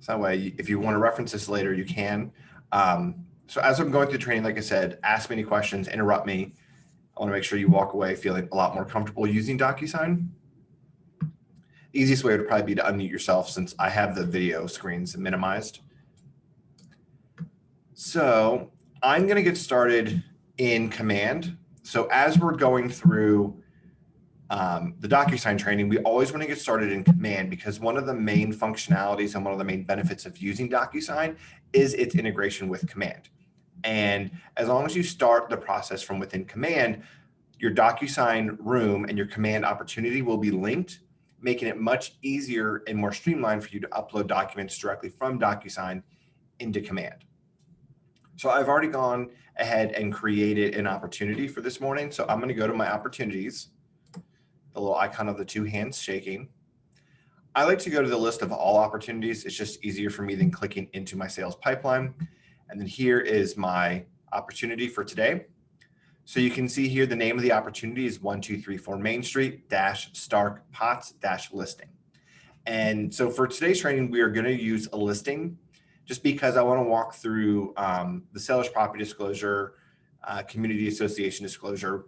So that way, if you want to reference this later, you can. So as I'm going through training, like I said, ask me any questions, interrupt me. I want to make sure you walk away feeling a lot more comfortable using Docusign. The easiest way would probably be to unmute yourself since I have the video screens minimized. So I'm going to get started in Command. So as we're going through the Docusign training, we always want to get started in Command because one of the main functionalities and one of the main benefits of using Docusign is its integration with Command. And as long as you start the process from within Command, your Docusign room and your Command opportunity will be linked, making it much easier and more streamlined for you to upload documents directly from Docusign into Command. So I've already gone ahead and created an opportunity for this morning. So I'm going to go to my opportunities, the little icon of the two hands shaking. I like to go to the list of all opportunities. It's just easier for me than clicking into my sales pipeline. And then here is my opportunity for today. So you can see here the name of the opportunity is 1234 Main Street - Stark Potts - listing. And so for today's training, we are going to use a listing just because I want to walk through the seller's property disclosure, community association disclosure.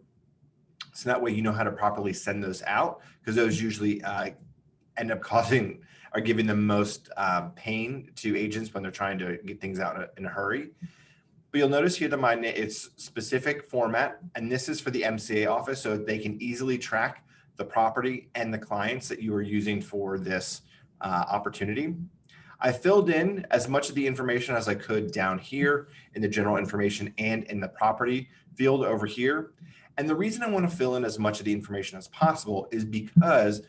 So that way you know how to properly send those out because those usually end up causing or giving the most pain to agents when they're trying to get things out in a hurry. But you'll notice here that it's specific format, and this is for the MCA office so they can easily track the property and the clients that you are using for this opportunity. I filled in as much of the information as I could down here in the general information and in the property field over here. And the reason I want to fill in as much of the information as possible is because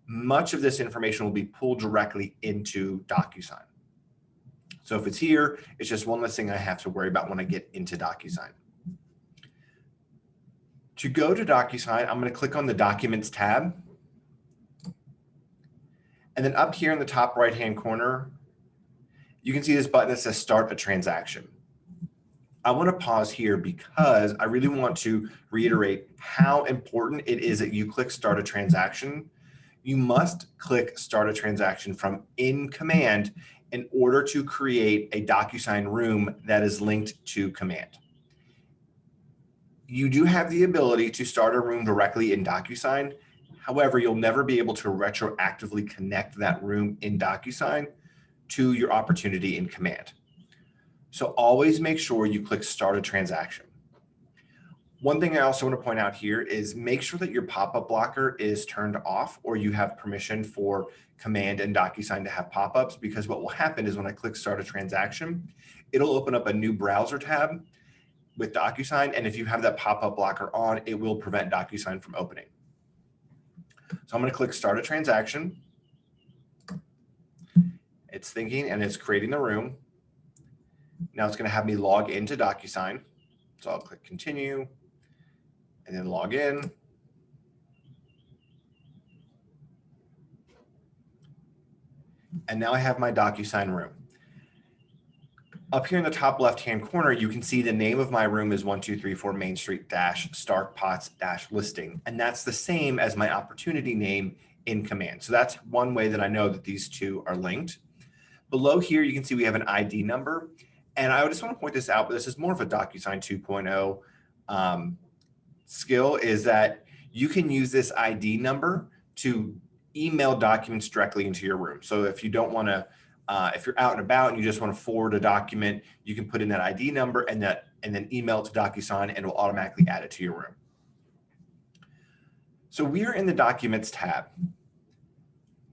much of this information will be pulled directly into Docusign. So if it's here, it's just one less thing I have to worry about when I get into Docusign. To go to Docusign, I'm going to click on the Documents tab. And then up here in the top right-hand corner, you can see this button that says Start a Transaction. I want to pause here because I really want to reiterate how important it is that you click Start a Transaction. You must click Start a Transaction from in Command in order to create a Docusign room that is linked to Command. You do have the ability to start a room directly in Docusign. However, you'll never be able to retroactively connect that room in Docusign to your opportunity in Command. So always make sure you click Start a Transaction. One thing I also want to point out here is make sure that your pop-up blocker is turned off or you have permission for Command and Docusign to have pop-ups, because what will happen is when I click Start a Transaction, it'll open up a new browser tab with Docusign. And if you have that pop-up blocker on, it will prevent Docusign from opening. So I'm going to click Start a Transaction. It's thinking and it's creating the room. Now it's going to have me log into Docusign. So I'll click Continue and then log in. And now I have my Docusign room. Up here in the top left-hand corner, you can see the name of my room is 1234 Main Street - Stark Potts - listing. And that's the same as my opportunity name in Command. So that's one way that I know that these two are linked. Below here, you can see we have an ID number. And I just want to point this out, but this is more of a Docusign 2.0 skill, is that you can use this ID number to email documents directly into your room. So if you don't want to, if you're out and about and you just want to forward a document, you can put in that ID number and then email it to Docusign and it will automatically add it to your room. So we are in the Documents tab.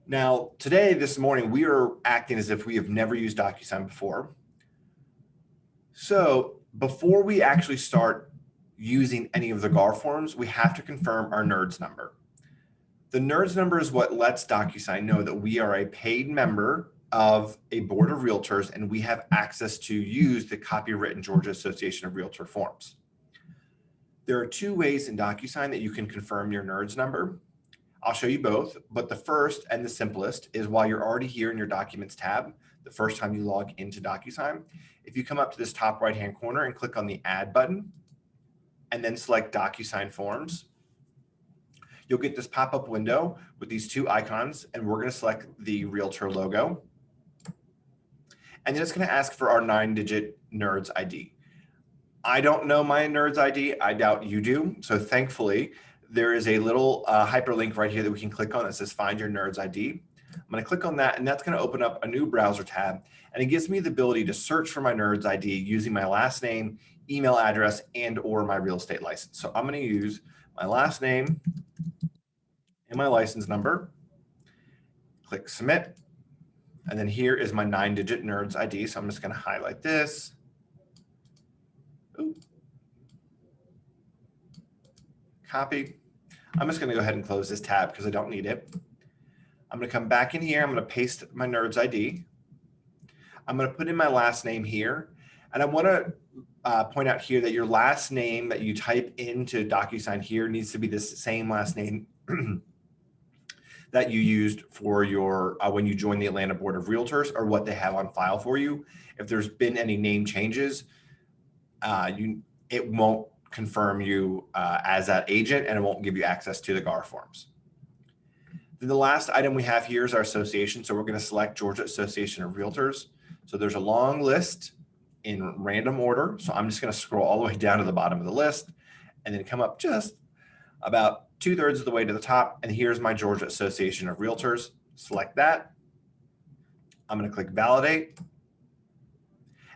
Now, this morning, we are acting as if we have never used Docusign before. So before we actually start using any of the Gar forms, we have to confirm our NERDS number. The NERDS number is what lets Docusign know that we are a paid member of a board of realtors and we have access to use the copywritten Georgia Association of Realtor forms. There are two ways in Docusign that you can confirm your NERDS number. I'll show you both, but the first and the simplest is while you're already here in your Documents tab, the first time you log into Docusign, if you come up to this top right-hand corner and click on the Add button, and then select Docusign Forms, you'll get this pop-up window with these two icons, and we're going to select the Realtor logo. And then it's going to ask for our 9-digit NERDS ID. I don't know my NERDS ID. I doubt you do. So thankfully, there is a little hyperlink right here that we can click on that says find your NERDS ID. I'm going to click on that, and that's going to open up a new browser tab. And it gives me the ability to search for my NERDS ID using my last name, email address, and or my real estate license. So I'm going to use my last name and my license number. Click submit. And then here is my 9-digit NERDS ID. So I'm just going to highlight this. Ooh. Copy. I'm just going to go ahead and close this tab because I don't need it. I'm going to come back in here. I'm going to paste my NERDS ID. I'm going to put in my last name here. And I want to point out here that your last name that you type into Docusign here needs to be the same last name that you used for your when you joined the Atlanta Board of Realtors, or what they have on file for you. If there's been any name changes, it won't confirm you as that agent, and it won't give you access to the Gar Forms. Then the last item we have here is our association. So we're going to select Georgia Association of Realtors. So there's a long list in random order. So I'm just going to scroll all the way down to the bottom of the list and then come up just about 2/3 of the way to the top. And here's my Georgia Association of Realtors. Select that. I'm going to click validate.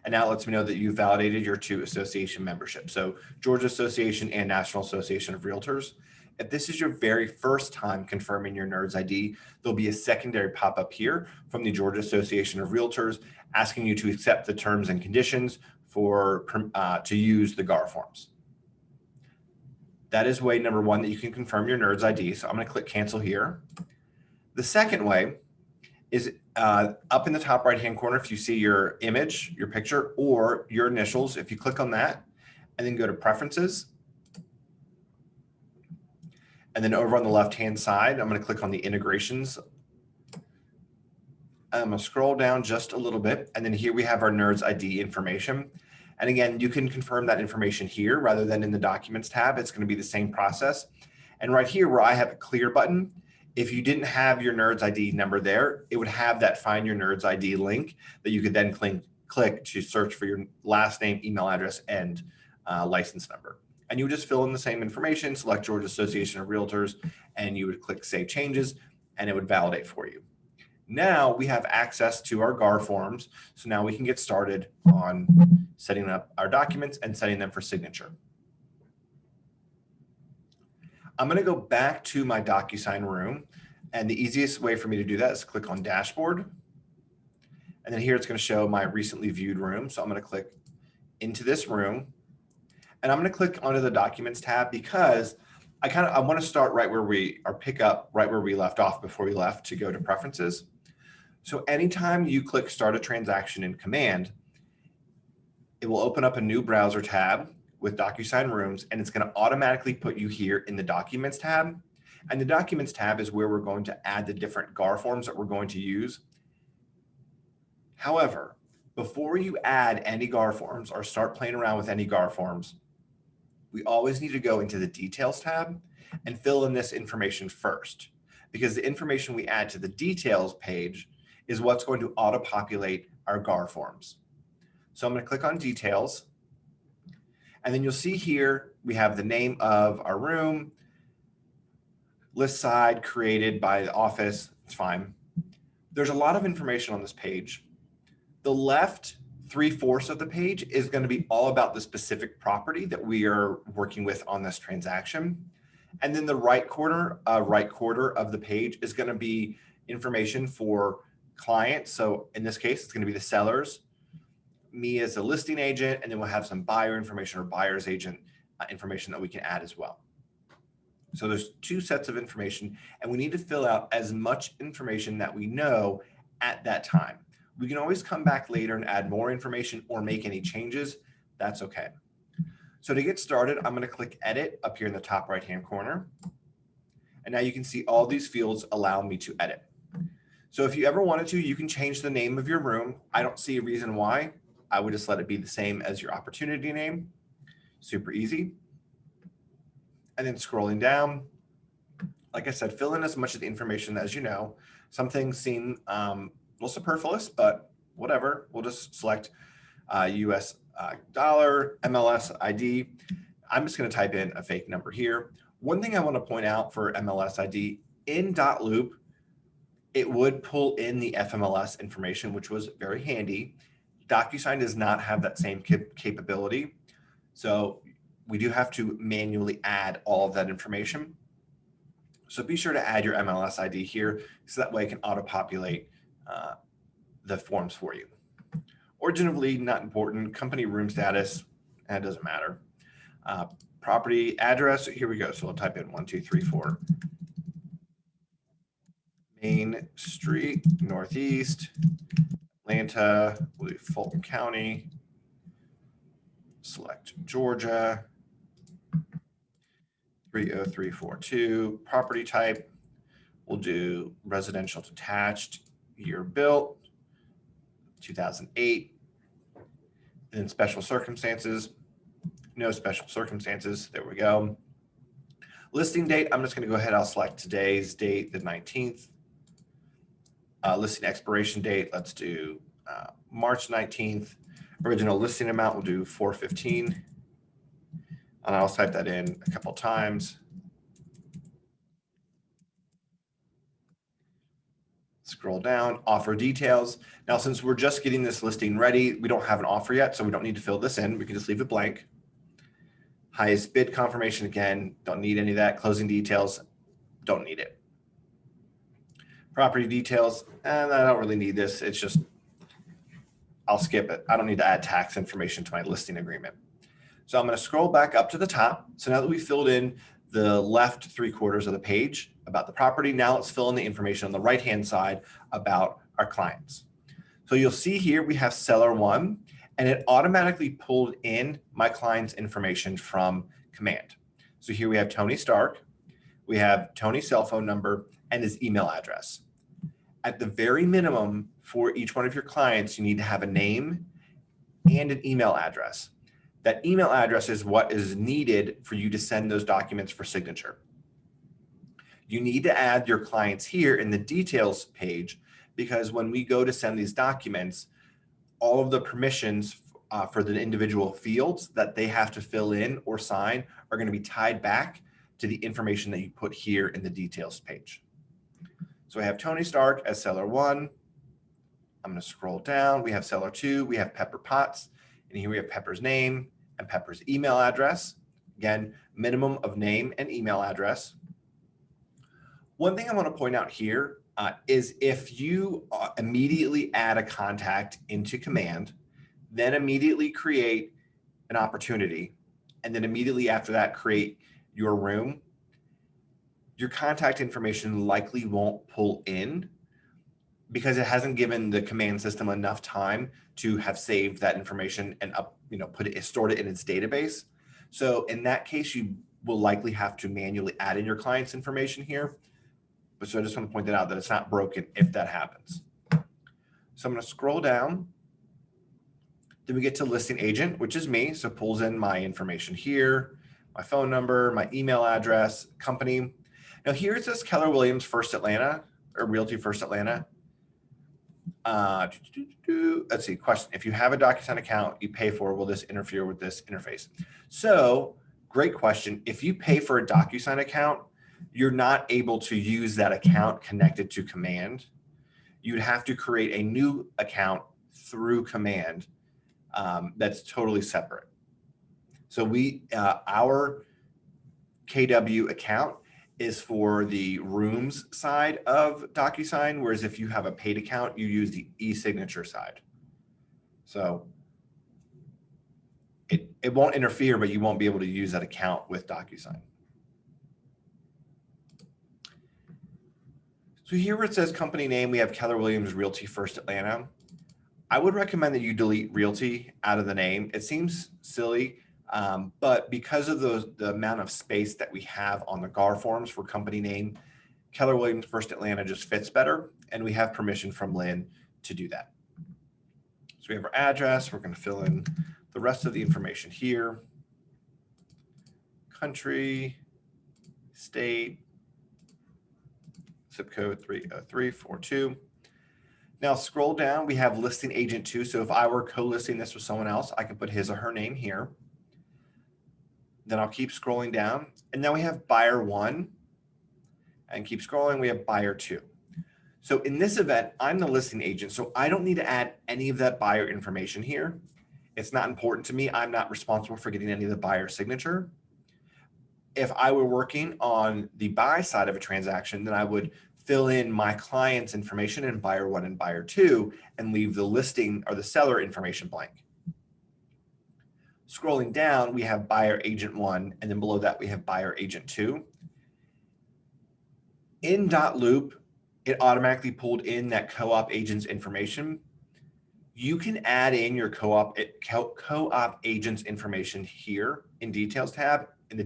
And now it lets me know that you validated your 2 association memberships. So Georgia Association and National Association of Realtors. If this is your very first time confirming your NERDS ID, there'll be a secondary pop-up here from the Georgia Association of Realtors asking you to accept the terms and conditions for to use the Gar Forms. That is way number 1 that you can confirm your NERDS ID. So I'm going to click cancel here. The second way is up in the top right-hand corner. If you see your image, your picture, or your initials, if you click on that and then go to preferences, and then over on the left-hand side, I'm going to click on the integrations. I'm going to scroll down just a little bit, and then here we have our NERDS ID information. And again, you can confirm that information here rather than in the Documents tab. It's going to be the same process. And right here where I have a clear button, if you didn't have your NERDS ID number there, it would have that Find Your NERDS ID link that you could then click to search for your last name, email address, and license number. And you would just fill in the same information, select Georgia Association of Realtors, and you would click Save Changes, and it would validate for you. Now we have access to our Gar Forms, so now we can get started on setting up our documents and setting them for signature. I'm going to go back to my Docusign room, and the easiest way for me to do that is click on Dashboard. And then here it's going to show my recently viewed room. So I'm going to click into this room, and I'm going to click onto the Documents tab because I want to start right where pick up right where we left off before we left to go to Preferences. So anytime you click Start a Transaction in Command, it will open up a new browser tab with Docusign Rooms, and it's going to automatically put you here in the Documents tab. And the Documents tab is where we're going to add the different Gar Forms that we're going to use. However, before you add any Gar Forms or start playing around with any Gar Forms, we always need to go into the Details tab and fill in this information first, because the information we add to the Details page is what's going to auto-populate our Gar Forms. So I'm going to click on Details, and then you'll see here we have the name of our room, list side created by the office. It's fine. There's a lot of information on this page. The left 3/4 of the page is going to be all about the specific property that we are working with on this transaction. And then the right quarter of the page is going to be information for clients. So in this case, it's going to be the sellers, me as a listing agent, and then we'll have some buyer information or buyer's agent information that we can add as well. So there's 2 sets of information, and we need to fill out as much information that we know at that time. We can always come back later and add more information or make any changes. That's okay. So to get started, I'm going to click Edit up here in the top right-hand corner. And now you can see all these fields allow me to edit. So if you ever wanted to, you can change the name of your room. I don't see a reason why. I would just let it be the same as your opportunity name. Super easy. And then scrolling down, like I said, fill in as much of the information as you know. Some things seem a little superfluous, but whatever. We'll just select US dollar, MLS ID. I'm just going to type in a fake number here. One thing I want to point out for MLS ID, in .loop, it would pull in the FMLS information, which was very handy. Docusign does not have that same capability. So we do have to manually add all of that information. So be sure to add your MLS ID here, so that way it can auto-populate the forms for you. Origin of lead, not important. Company room status, that doesn't matter. Property address, here we go. So we'll type in 1234 Main Street, Northeast, Atlanta, we'll do Fulton County, select Georgia, 30342. Property type, we'll do residential detached, year built, 2008. And then special circumstances, no special circumstances. There we go. Listing date, I'm just going to go ahead. I'll select today's date, the 19th. Listing expiration date, let's do March 19th. Original listing amount, we'll do $415. And I'll type that in a couple times. Scroll down, offer details. Now, since we're just getting this listing ready, we don't have an offer yet, so we don't need to fill this in. We can just leave it blank. Highest bid confirmation, again, don't need any of that. Closing details, don't need it. Property details, and I don't really need this. It's just, I'll skip it. I don't need to add tax information to my listing agreement. So I'm going to scroll back up to the top. So now that we've filled in the left 3/4 of the page about the property, now let's fill in the information on the right-hand side about our clients. So you'll see here we have seller 1, and it automatically pulled in my client's information from command. So here we have Tony Stark, we have Tony's cell phone number, and his email address. At the very minimum for each one of your clients, you need to have a name and an email address. That email address is what is needed for you to send those documents for signature. You need to add your clients here in the details page, because when we go to send these documents, all of the permissions for the individual fields that they have to fill in or sign are going to be tied back to the information that you put here in the details page. So I have Tony Stark as seller 1. I'm going to scroll down. We have seller 2. We have Pepper Potts. And here we have Pepper's name and Pepper's email address. Again, minimum of name and email address. One thing I want to point out here is if you immediately add a contact into command, then immediately create an opportunity, and then immediately after that create your room, your contact information likely won't pull in because it hasn't given the command system enough time to have saved that information and stored it in its database. So in that case, you will likely have to manually add in your client's information here. So I just want to point that out, that it's not broken if that happens. So I'm going to scroll down. Then we get to listing agent, which is me. So pulls in my information here, my phone number, my email address, company. Now here it says Keller Williams First Atlanta, or Realty First Atlanta. Let's see, question. If you have a Docusign account you pay for, will this interfere with this interface? So great question. If you pay for a Docusign account, you're not able to use that account connected to command. You'd have to create a new account through command that's totally separate. So our KW account is for the rooms side of Docusign, whereas if you have a paid account, you use the e-signature side. So it won't interfere, but you won't be able to use that account with Docusign. So here where it says company name, we have Keller Williams Realty First Atlanta. I would recommend that you delete Realty out of the name. It seems silly, but because of the amount of space that we have on the Gar Forms for company name, Keller Williams First Atlanta just fits better, and we have permission from Lynn to do that. So we have our address. We're going to fill in the rest of the information here. Country, state, zip code 30342. Now scroll down, we have listing agent 2. So if I were co-listing this with someone else, I can put his or her name here. Then I'll keep scrolling down. And now we have buyer 1. And keep scrolling, we have buyer 2. So in this event, I'm the listing agent, so I don't need to add any of that buyer information here. It's not important to me. I'm not responsible for getting any of the buyer signature. If I were working on the buy side of a transaction, then I would fill in my client's information in buyer 1 and buyer 2 and leave the listing or the seller information blank. Scrolling down, we have buyer agent 1, and then below that we have buyer agent 2. In .loop, it automatically pulled in that co-op agent's information. You can add in your co-op agent's information here in the Details tab, and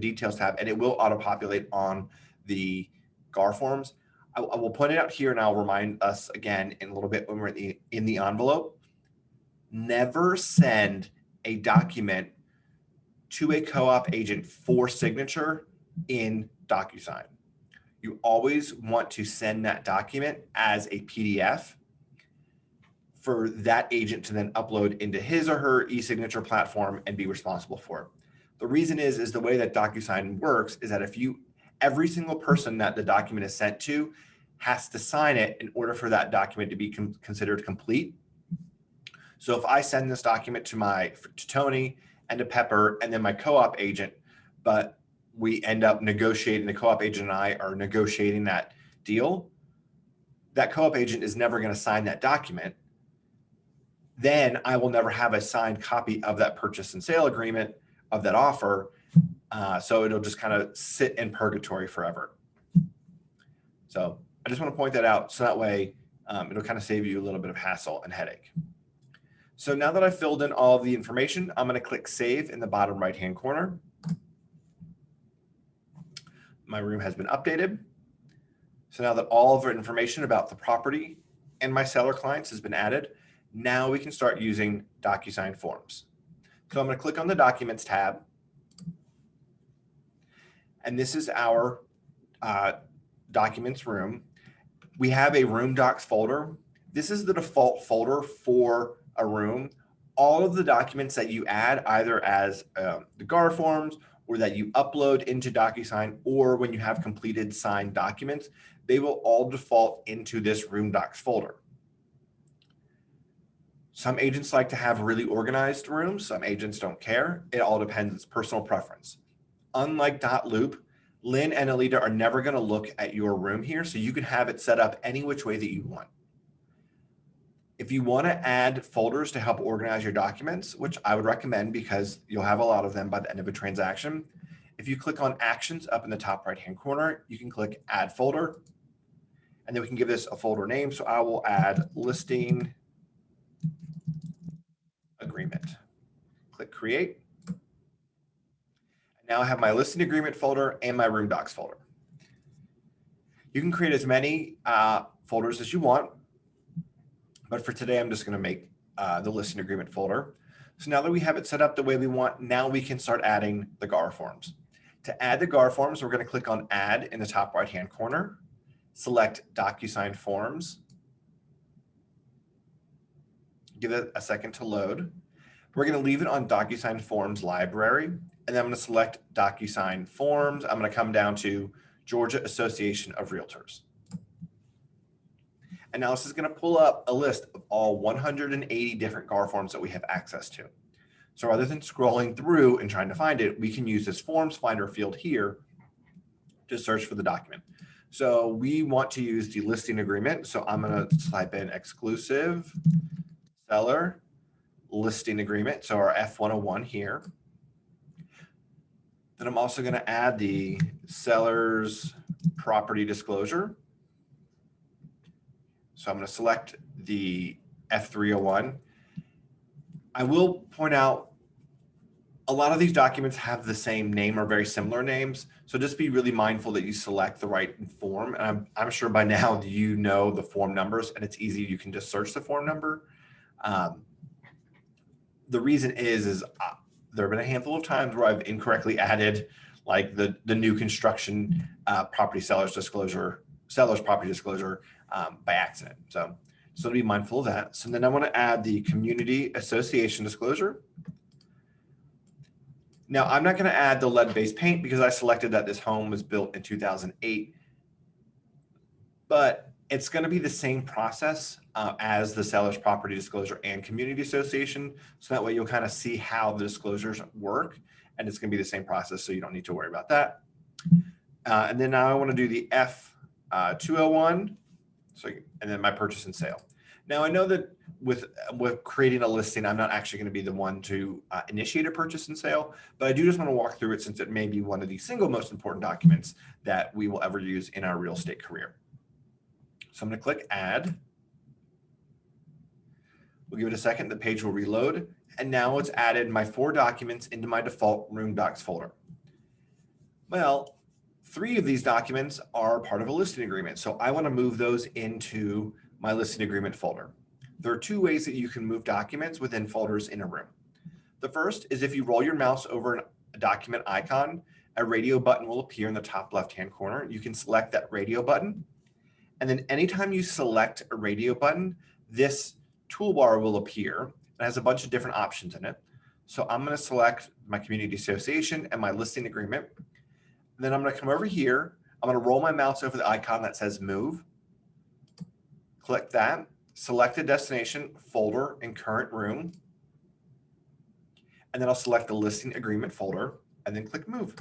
it will auto-populate on the Gar Forms. I will point it out here, and I'll remind us again in a little bit when we're in the envelope. Never send a document to a co-op agent for signature in Docusign. You always want to send that document as a PDF for that agent to then upload into his or her e-signature platform and be responsible for it. The reason is the way that Docusign works is that every single person that the document is sent to has to sign it in order for that document to be considered complete. So if I send this document to Tony and to Pepper and then my co-op agent, but we end up negotiating, the co-op agent and I are negotiating that deal, that co-op agent is never going to sign that document. Then I will never have a signed copy of that purchase and sale agreement of that offer. So it'll just kind of sit in purgatory forever. So I just want to point that out. So that way it'll kind of save you a little bit of hassle and headache. So now that I've filled in all of the information, I'm going to click Save in the bottom right-hand corner. My room has been updated. So now that all of our information about the property and my seller clients has been added, now we can start using Docusign Forms. So I'm going to click on the Documents tab. And this is our Documents room. We have a Room Docs folder. This is the default folder for a room. All of the documents that you add, either as the Gar Forms or that you upload into Docusign, or when you have completed signed documents, they will all default into this Room Docs folder. Some agents like to have really organized rooms. Some agents don't care. It all depends. It's personal preference. Unlike .loop, Lynn and Alita are never going to look at your room here, so you can have it set up any which way that you want. If you want to add folders to help organize your documents, which I would recommend because you'll have a lot of them by the end of a transaction, if you click on Actions up in the top right-hand corner, you can click Add Folder, and then we can give this a folder name. So I will add Listing Agreement. Click Create. Now I have my Listing Agreement folder and my Room Docs folder. You can create as many folders as you want. But for today, I'm just going to make the Listing Agreement folder. So now that we have it set up the way we want, now we can start adding the Gar Forms. To add the Gar Forms, we're going to click on Add in the top right-hand corner, select Docusign Forms, give it a second to load. We're going to leave it on Docusign Forms Library, and then I'm going to select Docusign Forms. I'm going to come down to Georgia Association of Realtors. And now this is going to pull up a list of all 180 different Gar Forms that we have access to. So rather than scrolling through and trying to find it, we can use this Forms Finder field here to search for the document. So we want to use the listing agreement. So I'm going to type in exclusive seller listing agreement. So our F101 here. Then I'm also going to add the seller's property disclosure. So I'm going to select the F301. I will point out a lot of these documents have the same name or very similar names. So just be really mindful that you select the right form. And I'm sure by now you know the form numbers and it's easy. You can just search the form number. The reason is there have been a handful of times where I've incorrectly added like the new construction property seller's property disclosure by accident. So So be mindful of that. So then I want to add the community association disclosure. Now I'm not going to add the lead-based paint because I selected that this home was built in 2008, but it's going to be the same process as the seller's property disclosure and community association. So that way you'll kind of see how the disclosures work, and it's going to be the same process. So you don't need to worry about that. And then now I want to do the F201. And then my purchase and sale. Now I know that with creating a listing, I'm not actually going to be the one to initiate a purchase and sale, but I do just want to walk through it since it may be one of the single most important documents that we will ever use in our real estate career. So I'm going to click add. We'll give it a second. The page will reload. And now it's added my 4 documents into my default room docs folder. Well, 3 of these documents are part of a listing agreement. So I want to move those into my listing agreement folder. There are 2 ways that you can move documents within folders in a room. The first is if you roll your mouse over a document icon, a radio button will appear in the top left-hand corner. You can select that radio button. And then anytime you select a radio button, this toolbar will appear. It has a bunch of different options in it. So I'm going to select my community association and my listing agreement. Then I'm going to come over here. I'm going to roll my mouse over the icon that says move. Click that, select a destination, folder, and current room. And then I'll select the listing agreement folder and then click move.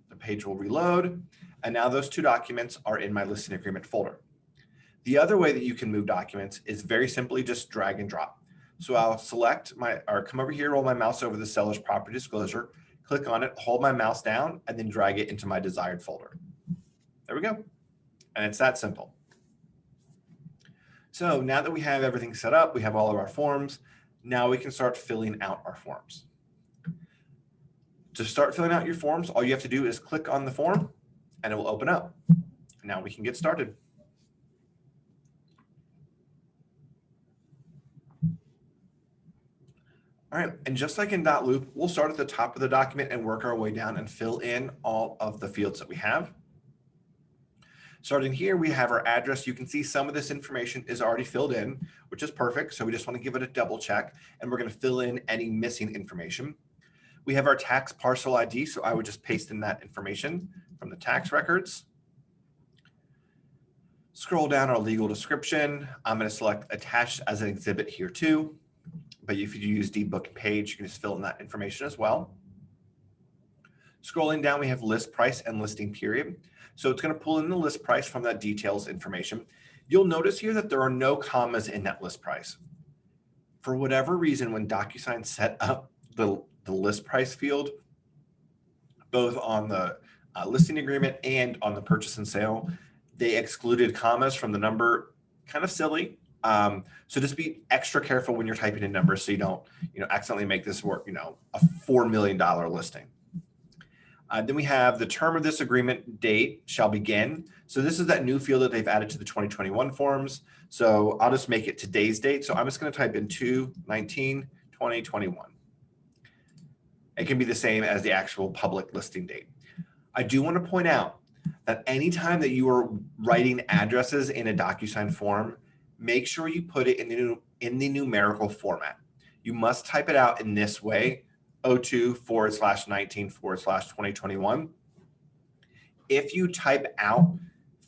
The page will reload. And now those 2 documents are in my listing agreement folder. The other way that you can move documents is very simply just drag and drop. So I'll come over here, roll my mouse over the seller's property disclosure, click on it, hold my mouse down, and then drag it into my desired folder. There we go. And it's that simple. So now that we have everything set up, we have all of our forms, now we can start filling out our forms. To start filling out your forms, all you have to do is click on the form and it will open up. Now we can get started. All right, and just like in .loop, we'll start at the top of the document and work our way down and fill in all of the fields that we have. Starting here, we have our address. You can see some of this information is already filled in, which is perfect. So we just want to give it a double check, and we're going to fill in any missing information. We have our tax parcel ID, so I would just paste in that information from the tax records. Scroll down our legal description. I'm going to select attached as an exhibit here too. But if you use debook and page, you can just fill in that information as well. Scrolling down, we have list price and listing period. So it's going to pull in the list price from that details information. You'll notice here that there are no commas in that list price. For whatever reason, when Docusign set up the list price field, both on the listing agreement and on the purchase and sale, they excluded commas from the number. Kind of silly. So just be extra careful when you're typing in numbers so you don't, accidentally make this work, a $4 million listing. Then we have the term of this agreement date shall begin. So this is that new field that they've added to the 2021 forms. So I'll just make it today's date. So I'm just going to type in 2/19/2021. It can be the same as the actual public listing date. I do want to point out that anytime that you are writing addresses in a Docusign form, make sure you put it in the numerical format. You must type it out in this way, 02/19/2021. If you type out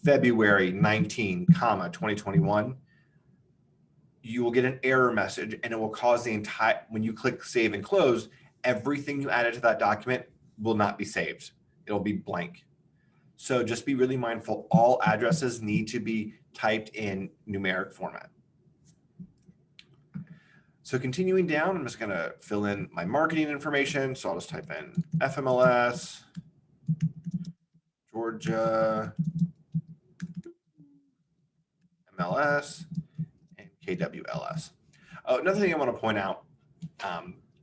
February 19, 2021, you will get an error message and it will cause the entire, when you click save and close, everything you added to that document will not be saved. It'll be blank. So just be really mindful. All addresses need to be typed in numeric format. So continuing down, I'm just going to fill in my marketing information. So I'll just type in FMLS, Georgia, MLS, and KWLS. Oh, another thing I want to point out,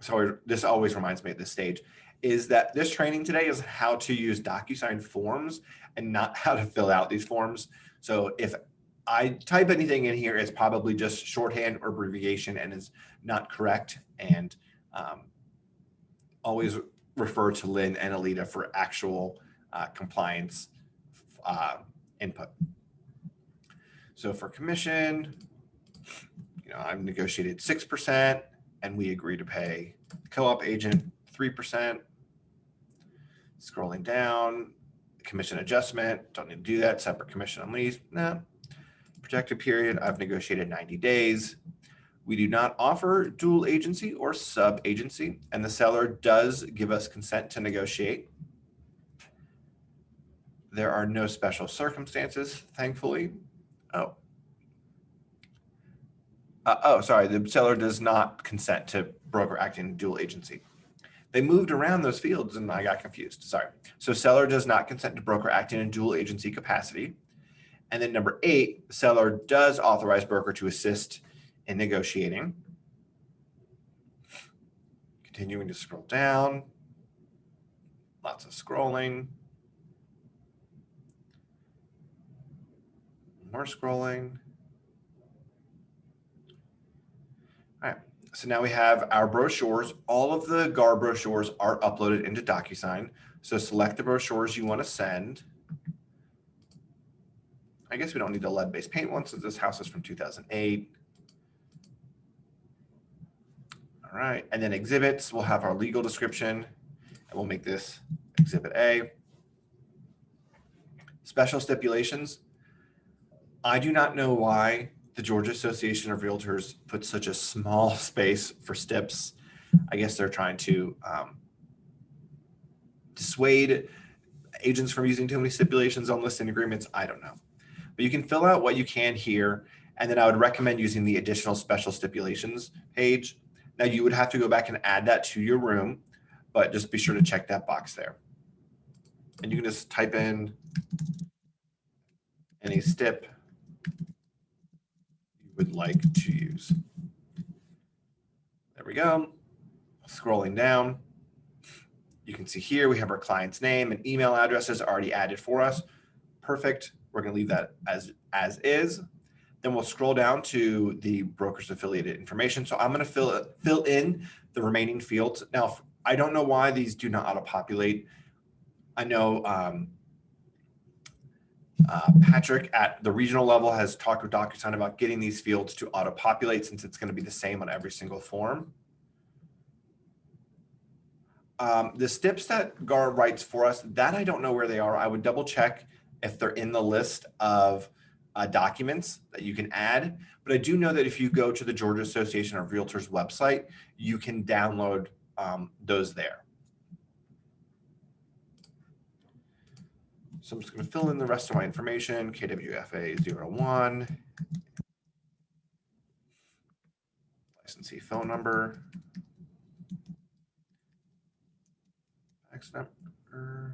so this always reminds me at this stage, is that this training today is how to use Docusign Forms and not how to fill out these forms. So if I type anything in here, it's probably just shorthand or abbreviation and is not correct. And always refer to Lynn and Alita for actual compliance input. So for commission, I've negotiated 6% and we agree to pay the co-op agent 3%. Scrolling down, commission adjustment, don't need to do that. Separate commission on lease, no. Protected period, I've negotiated 90 days. We do not offer dual agency or sub agency, and the seller does give us consent to negotiate. There are no special circumstances, thankfully. Sorry, the seller does not consent to broker acting in dual agency. They moved around those fields and I got confused, sorry. So seller does not consent to broker acting in dual agency capacity. And then number 8, the seller does authorize broker to assist in negotiating. Continuing to scroll down, lots of scrolling. More scrolling. All right, so now we have our brochures. All of the Gar brochures are uploaded into Docusign. So select the brochures you want to send. I guess we don't need the lead-based paint one since this house is from 2008. All right, and then exhibits, we'll have our legal description, and we'll make this Exhibit A. Special stipulations. I do not know why the Georgia Association of Realtors put such a small space for stips. I guess they're trying to dissuade agents from using too many stipulations on listing agreements. I don't know. But you can fill out what you can here, and then I would recommend using the additional special stipulations page. Now you would have to go back and add that to your room, but just be sure to check that box there. And you can just type in any stip you would like to use. There we go. Scrolling down, you can see here we have our client's name and email addresses already added for us. Perfect. We're going to leave that as is. Then we'll scroll down to the broker's affiliated information. So I'm going to fill in the remaining fields. Now, I don't know why these do not auto-populate. I know Patrick at the regional level has talked with Docusign about getting these fields to auto-populate since it's going to be the same on every single form. The stips that Gar writes for us, that I don't know where they are. I would double check if they're in the list of documents that you can add. But I do know that if you go to the Georgia Association of Realtors website, you can download those there. So I'm just going to fill in the rest of my information, KWFA01, licensee phone number, fax number. All right.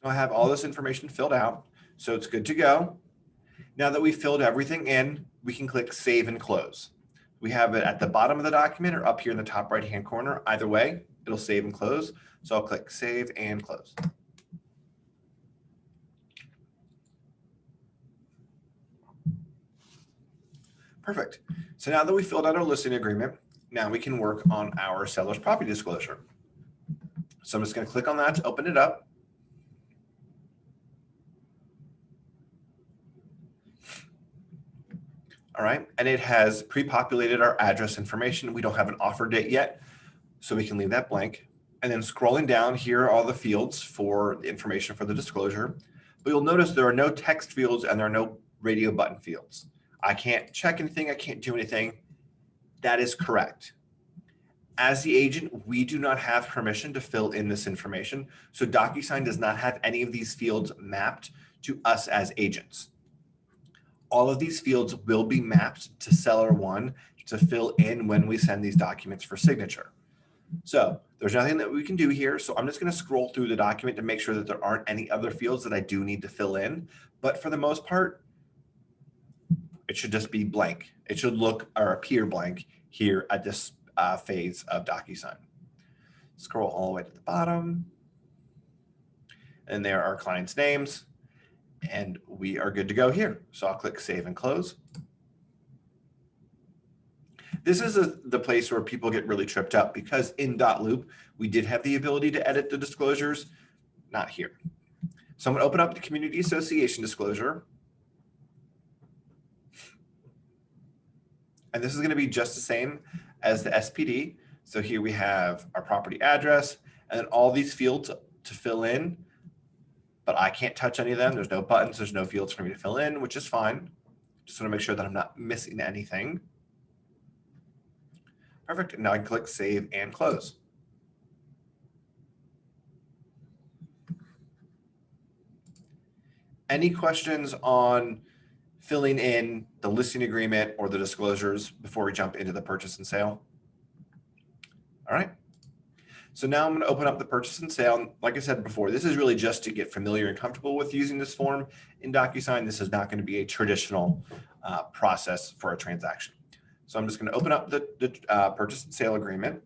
So I have all this information filled out, so it's good to go. Now that we've filled everything in, we can click Save and Close. We have it at the bottom of the document or up here in the top right-hand corner. Either way, it'll save and close. So I'll click Save and Close. Perfect. So now that we filled out our listing agreement, now we can work on our seller's property disclosure. So I'm just going to click on that to open it up. All right, and it has pre-populated our address information. We don't have an offer date yet, so we can leave that blank. And then scrolling down, here are all the fields for the information for the disclosure. But you'll notice there are no text fields and there are no radio button fields. I can't check anything, I can't do anything. That is correct. As the agent, we do not have permission to fill in this information. So Docusign does not have any of these fields mapped to us as agents. All of these fields will be mapped to seller one to fill in when we send these documents for signature. So there's nothing that we can do here. So I'm just going to scroll through the document to make sure that there aren't any other fields that I do need to fill in. But for the most part, it should just be blank. It should look or appear blank here at this phase of Docusign. Scroll all the way to the bottom. And there are clients' names. And we are good to go here. So I'll click Save and Close. This is the place where people get really tripped up, because in .loop, we did have the ability to edit the disclosures, not here. So I'm going to open up the community association disclosure. And this is going to be just the same as the SPD. So here we have our property address and then all these fields to fill in, but I can't touch any of them. There's no buttons, there's no fields for me to fill in, which is fine. Just want to make sure that I'm not missing anything. Perfect. And now I can click Save and Close. Any questions on filling in the listing agreement or the disclosures before we jump into the purchase and sale? All right. So now I'm going to open up the purchase and sale. Like I said before, this is really just to get familiar and comfortable with using this form in Docusign. This is not going to be a traditional process for a transaction. So I'm just going to open up the purchase and sale agreement.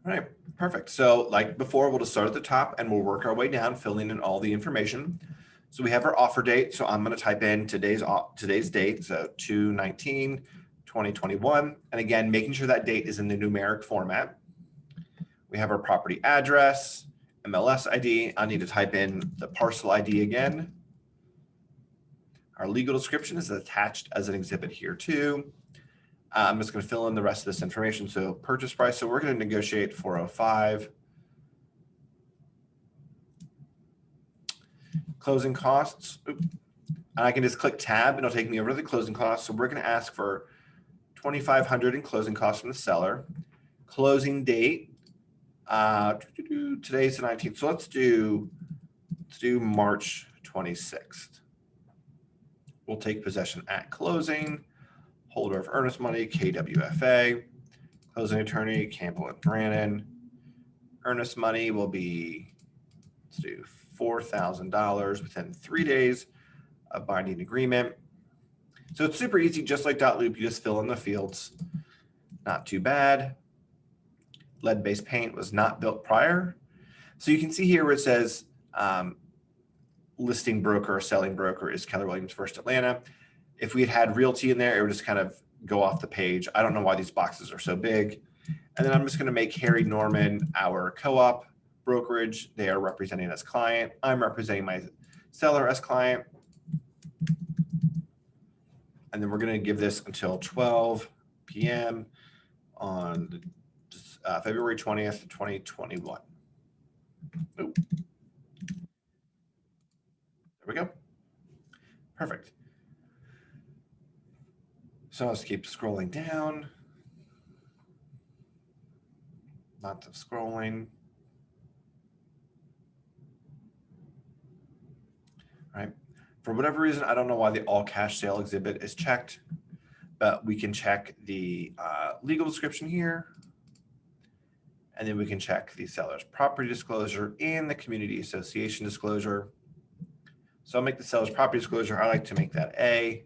All right, perfect. So like before, we'll just start at the top and we'll work our way down, filling in all the information. So we have our offer date. So I'm going to type in today's date, so 2/19/2021. And again, making sure that date is in the numeric format. We have our property address, MLS ID. I need to type in the parcel ID again. Our legal description is attached as an exhibit here too. I'm just going to fill in the rest of this information. So purchase price. So we're going to negotiate 405. Closing costs. Oops. And I can just click tab and it'll take me over to the closing costs. So we're going to ask for $2,500 in closing costs from the seller. Closing date. Today's the 19th. So let's do March 26th. We'll take possession at closing. Holder of earnest money, KWFA. Closing attorney, Campbell and Brannon. Earnest money will be, let's do $4,000 within 3 days of binding agreement. So it's super easy, just like .loop, you just fill in the fields. Not too bad. Lead-based paint was not built prior. So you can see here where it says listing broker or selling broker is Keller Williams First Atlanta. If we had realty in there, it would just kind of go off the page. I don't know why these boxes are so big. And then I'm just going to make Harry Norman our co-op brokerage. They are representing as client. I'm representing my seller as client. And then we're going to give this until 12 p.m. on February 20th, 2021. Ooh. There we go. Perfect. So let's keep scrolling down. Lots of scrolling. All right. For whatever reason, I don't know why the all cash sale exhibit is checked, but we can check the legal description here. And then we can check the seller's property disclosure and the community association disclosure. So I'll make the seller's property disclosure. I like to make that A.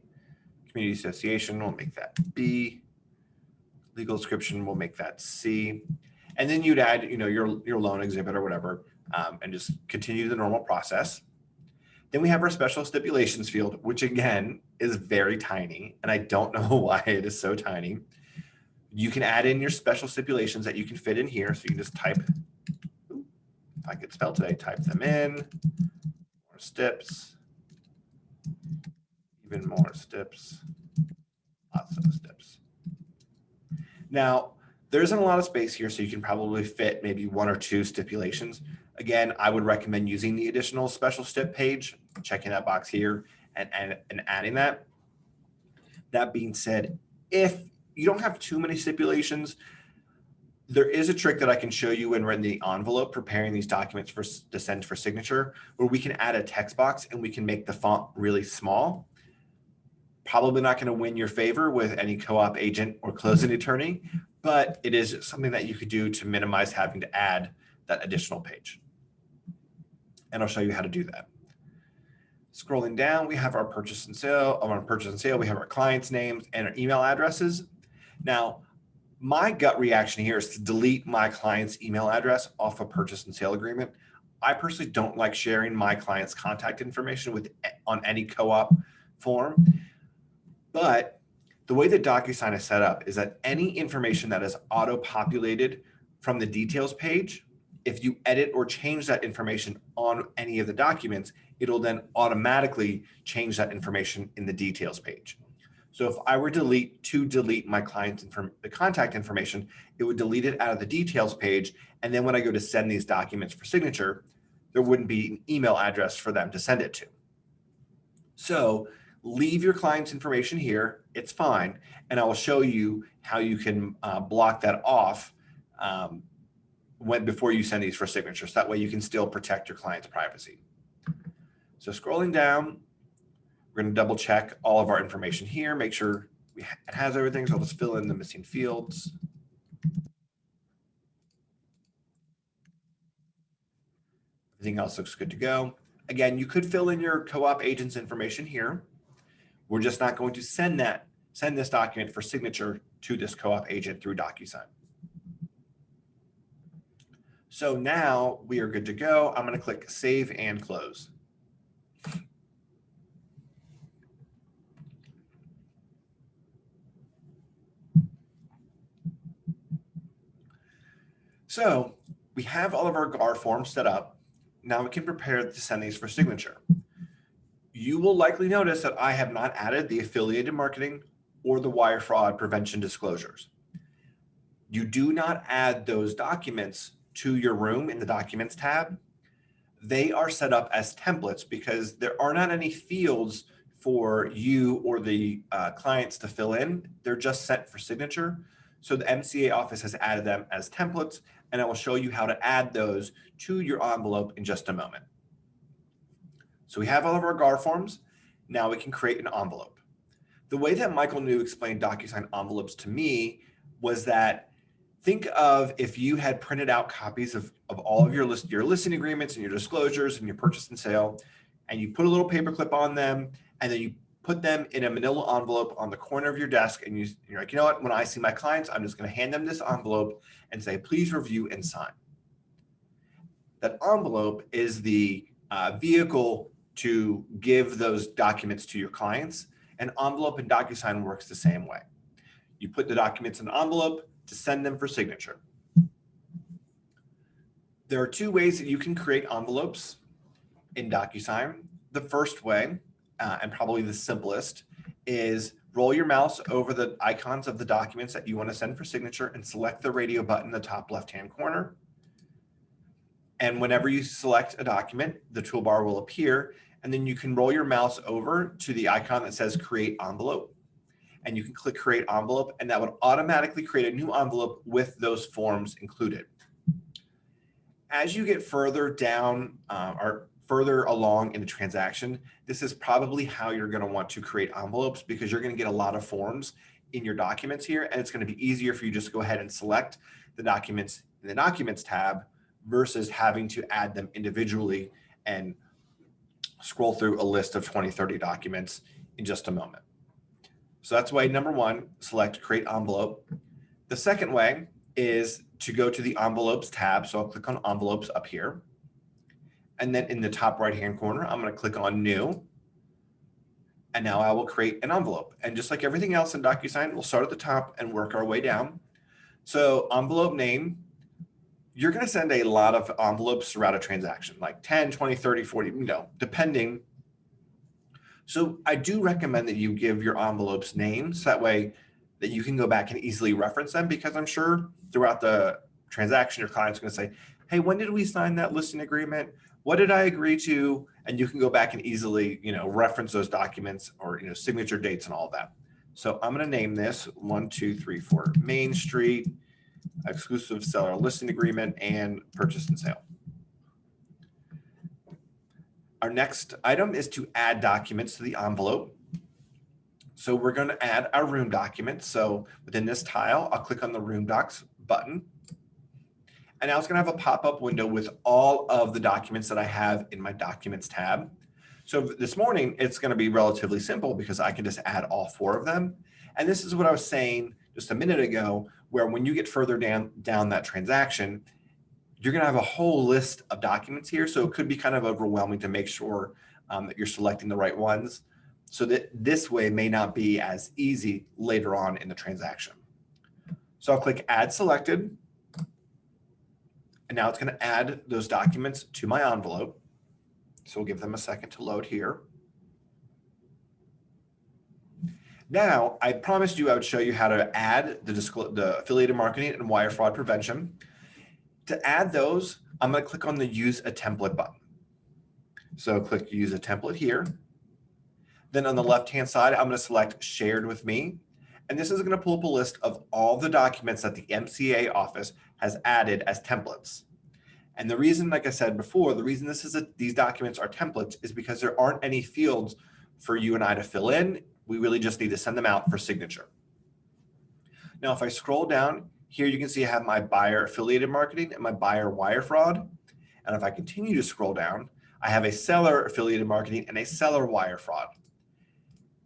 Community association, we'll make that B. Legal description, we'll make that C. And then you'd add, your loan exhibit or whatever, and just continue the normal process. Then we have our special stipulations field, which again is very tiny, and I don't know why it is so tiny. You can add in your special stipulations that you can fit in here. So you can just type, if I could spell today, type them in, more stips. Even more stips, lots of stips. Now, there isn't a lot of space here, so you can probably fit maybe 1 or 2 stipulations. Again, I would recommend using the additional special stip page, checking that box here and adding that. That being said, if you don't have too many stipulations, there is a trick that I can show you when we're in the envelope preparing these documents to send for signature, where we can add a text box and we can make the font really small. Probably not going to win your favor with any co-op agent or closing attorney, but it is something that you could do to minimize having to add that additional page. And I'll show you how to do that. Scrolling down, we have our purchase and sale. On our purchase and sale, we have our clients' names and our email addresses. Now, my gut reaction here is to delete my client's email address off a purchase and sale agreement. I personally don't like sharing my client's contact information on any co-op form, but the way that DocuSign is set up is that any information that is auto-populated from the details page, if you edit or change that information on any of the documents, it'll then automatically change that information in the details page. So if I were to delete my client's the contact information, it would delete it out of the details page. And then when I go to send these documents for signature, there wouldn't be an email address for them to send it to. So leave your client's information here. It's fine. And I will show you how you can block that off before you send these for signatures. That way you can still protect your client's privacy. So scrolling down, we're going to double check all of our information here, make sure it has everything. So I'll just fill in the missing fields. Everything else looks good to go. Again, you could fill in your co-op agent's information here. We're just not going to send this document for signature to this co-op agent through DocuSign. So now we are good to go. I'm going to click Save and Close. So we have all of our Gar forms set up. Now we can prepare to send these for signature. You will likely notice that I have not added the affiliated marketing or the wire fraud prevention disclosures. You do not add those documents to your room in the Documents tab. They are set up as templates because there are not any fields for you or the clients to fill in. They're just set for signature. So the MCA office has added them as templates, and I will show you how to add those to your envelope in just a moment. So we have all of our Gar forms. Now we can create an envelope. The way that Michael New explained DocuSign envelopes to me was that think of if you had printed out copies of all of your listing agreements and your disclosures and your purchase and sale, and you put a little paperclip on them, and then you put them in a manila envelope on the corner of your desk, and you're like, you know what, when I see my clients, I'm just going to hand them this envelope and say, please review and sign. That envelope is the vehicle to give those documents to your clients. An envelope in DocuSign works the same way. You put the documents in an envelope to send them for signature. There are two ways that you can create envelopes in DocuSign. The first way, and probably the simplest, is roll your mouse over the icons of the documents that you want to send for signature and select the radio button in the top left-hand corner. And whenever you select a document, the toolbar will appear, and then you can roll your mouse over to the icon that says Create Envelope. And you can click Create Envelope, and that would automatically create a new envelope with those forms included. As you get further down or further along in the transaction, this is probably how you're going to want to create envelopes, because you're going to get a lot of forms in your documents here, and it's going to be easier for you just to go ahead and select the documents in the Documents tab versus having to add them individually and scroll through a list of 20, 30 documents in just a moment. So that's way number one, select Create Envelope. The second way is to go to the Envelopes tab. So I'll click on Envelopes up here. And then in the top right-hand corner, I'm going to click on New. And now I will create an envelope. And just like everything else in DocuSign, we'll start at the top and work our way down. So envelope name, you're going to send a lot of envelopes throughout a transaction, like 10, 20, 30, 40, depending. So I do recommend that you give your envelopes names. That way that you can go back and easily reference them, because I'm sure throughout the transaction, your client's going to say, hey, when did we sign that listing agreement? What did I agree to? And you can go back and easily, reference those documents or, signature dates and all of that. So I'm going to name this 1234 Main Street, exclusive seller listing agreement and purchase and sale. Our next item is to add documents to the envelope. So we're going to add our room documents. So within this tile, I'll click on the Room Docs button. And now it's going to have a pop-up window with all of the documents that I have in my Documents tab. So this morning, it's going to be relatively simple because I can just add all 4 of them. And this is what I was saying just a minute ago, where when you get further down that transaction, you're going to have a whole list of documents here. So it could be kind of overwhelming to make sure that you're selecting the right ones. So that this way may not be as easy later on in the transaction. So I'll click Add Selected. And now it's going to add those documents to my envelope. So we'll give them a second to load here. Now, I promised you I would show you how to add the affiliated marketing and wire fraud prevention. To add those, I'm going to click on the Use a Template button. So click Use a Template here. Then on the left-hand side, I'm going to select Shared with Me. And this is going to pull up a list of all the documents that the MCA office has added as templates. And the reason, like I said before, the reason these documents are templates is because there aren't any fields for you and I to fill in. We really just need to send them out for signature. Now, if I scroll down here, you can see I have my buyer affiliated marketing and my buyer wire fraud. And if I continue to scroll down, I have a seller affiliated marketing and a seller wire fraud.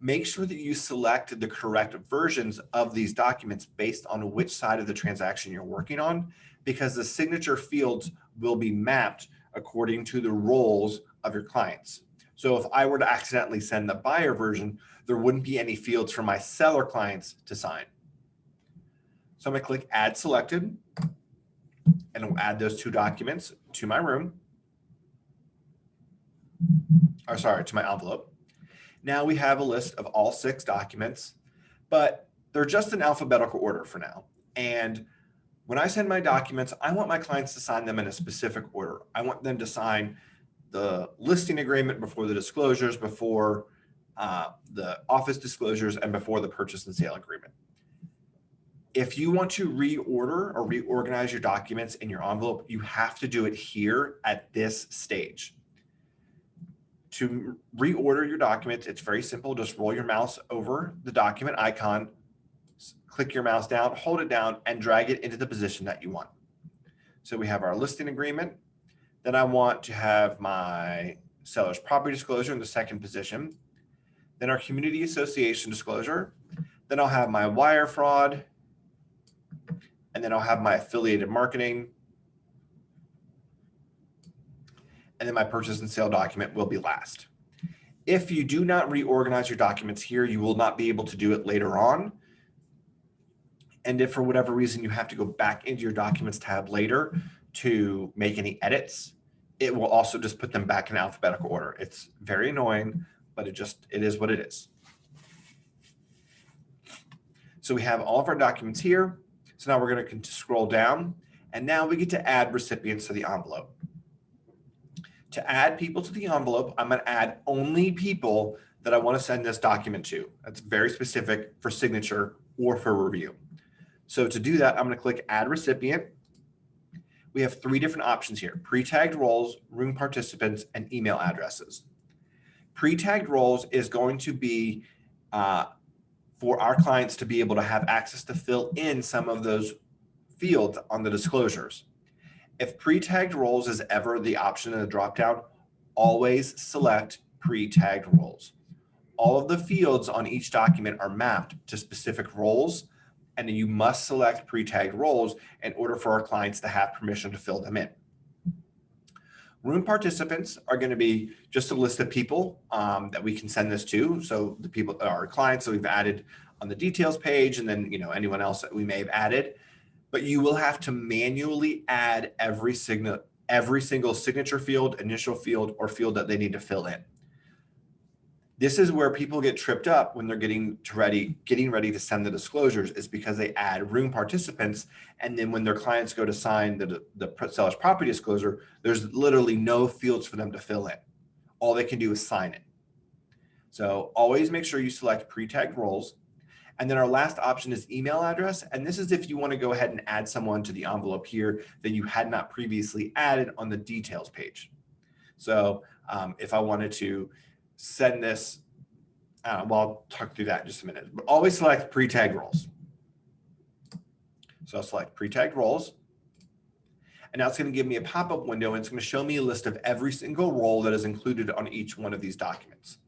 Make sure that you select the correct versions of these documents based on which side of the transaction you're working on, because the signature fields will be mapped according to the roles of your clients. So if I were to accidentally send the buyer version, there wouldn't be any fields for my seller clients to sign. So I'm going to click Add Selected, and it'll add those two documents to my room. Or sorry, to my envelope. Now we have a list of all 6 documents, but they're just in alphabetical order for now. And when I send my documents, I want my clients to sign them in a specific order. I want them to sign the listing agreement before the disclosures, before the office disclosures, and before the purchase and sale agreement. If you want to reorder or reorganize your documents in your envelope, you have to do it here at this stage. To reorder your documents, it's very simple. Just roll your mouse over the document icon, click your mouse down, hold it down, and drag it into the position that you want. So we have our listing agreement. Then I want to have my seller's property disclosure in the second position. Then our community association disclosure. Then I'll have my wire fraud. And then I'll have my affiliated marketing. And then my purchase and sale document will be last. If you do not reorganize your documents here, you will not be able to do it later on. And if for whatever reason you have to go back into your documents tab later to make any edits, it will also just put them back in alphabetical order. It's very annoying, but it is what it is. So we have all of our documents here. So now we're going to scroll down, and now we get to add recipients to the envelope. To add people to the envelope, I'm going to add only people that I want to send this document to. That's very specific for signature or for review. So to do that, I'm going to click Add Recipient. We have 3 different options here: pre-tagged roles, room participants, and email addresses. Pre-tagged roles is going to be for our clients to be able to have access to fill in some of those fields on the disclosures. If pre-tagged roles is ever the option in the dropdown, always select pre-tagged roles. All of the fields on each document are mapped to specific roles, and you must select pre-tagged roles in order for our clients to have permission to fill them in. Room participants are going to be just a list of people that we can send this to. So the people are our clients that we've added on the details page, and then anyone else that we may have added. But you will have to manually add every single signature field, initial field, or field that they need to fill in. This is where people get tripped up when they're getting ready to send the disclosures, is because they add room participants, and then when their clients go to sign the seller's property disclosure, there's literally no fields for them to fill in. All they can do is sign it. So always make sure you select pre-tagged roles. And then our last option is email address. And this is if you want to go ahead and add someone to the envelope here that you had not previously added on the details page. So if I wanted to send this, well, I'll talk through that in just a minute, but always select pre-tagged roles. So I'll select pre-tagged roles. And now it's going to give me a pop-up window, and it's going to show me a list of every single role that is included on each one of these documents.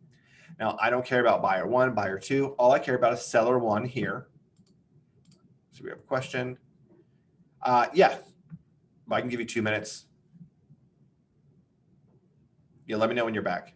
Now, I don't care about buyer 1, buyer 2. All I care about is seller 1 here. So we have a question. Yeah. I can give you 2 minutes. Yeah, let me know when you're back.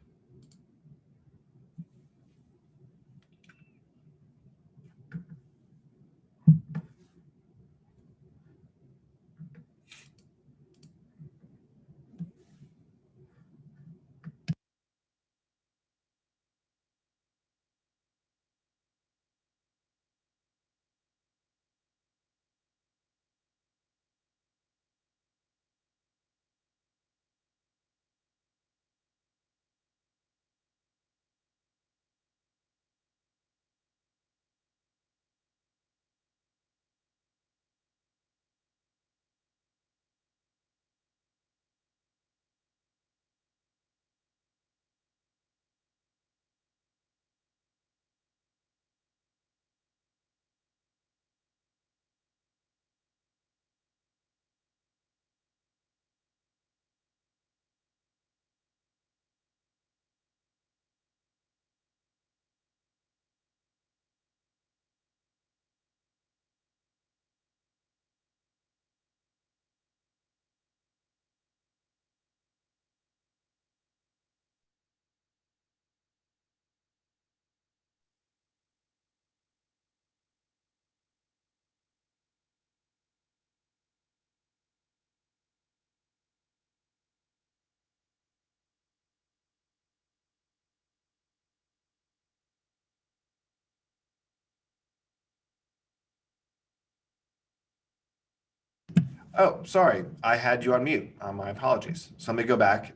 Oh, sorry. I had you on mute. My apologies. So let me go back.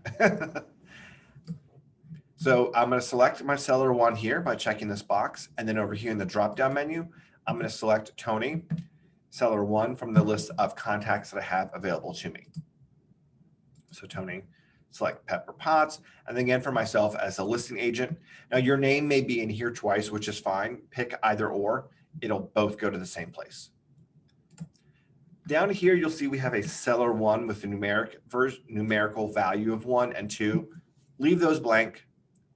So I'm going to select my seller one here by checking this box. And then over here in the drop-down menu, I'm going to select Tony, seller one from the list of contacts that I have available to me. So Tony, select Pepper Potts. And then again for myself as a listing agent. Now your name may be in here twice, which is fine. Pick either or. It'll both go to the same place. Down here, you'll see we have a seller one with the numerical value of 1 and 2. Leave those blank.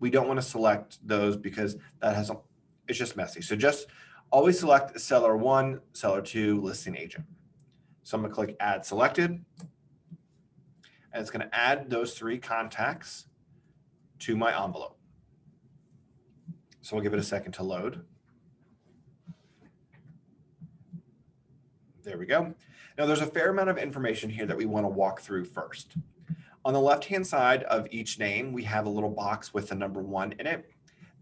We don't want to select those because it's just messy. So just always select seller 1, seller 2, listing agent. So I'm going to click add selected. And it's going to add those 3 contacts to my envelope. So we'll give it a second to load. There we go. Now there's a fair amount of information here that we want to walk through first. On the left-hand side of each name, we have a little box with the number 1 in it.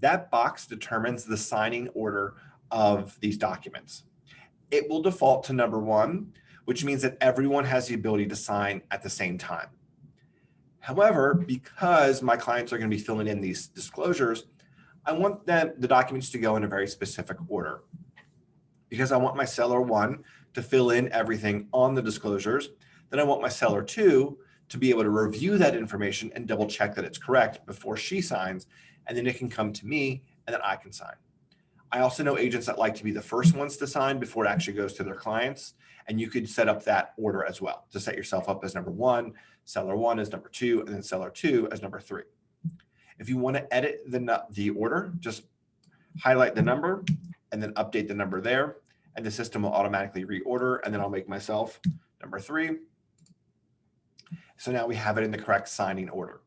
That box determines the signing order of these documents. It will default to number 1, which means that everyone has the ability to sign at the same time. However, because my clients are going to be filling in these disclosures, I want the documents to go in a very specific order. Because I want my seller 1 to fill in everything on the disclosures, then I want my seller 2 to be able to review that information and double check that it's correct before she signs, and then it can come to me and then I can sign. I also know agents that like to be the first ones to sign before it actually goes to their clients, and you could set up that order as well to set yourself up as number 1, seller 1 as number 2, and then seller 2 as number 3. If you want to edit the order, just highlight the number and then update the number there, and the system will automatically reorder, and then I'll make myself number 3. So now we have it in the correct signing order.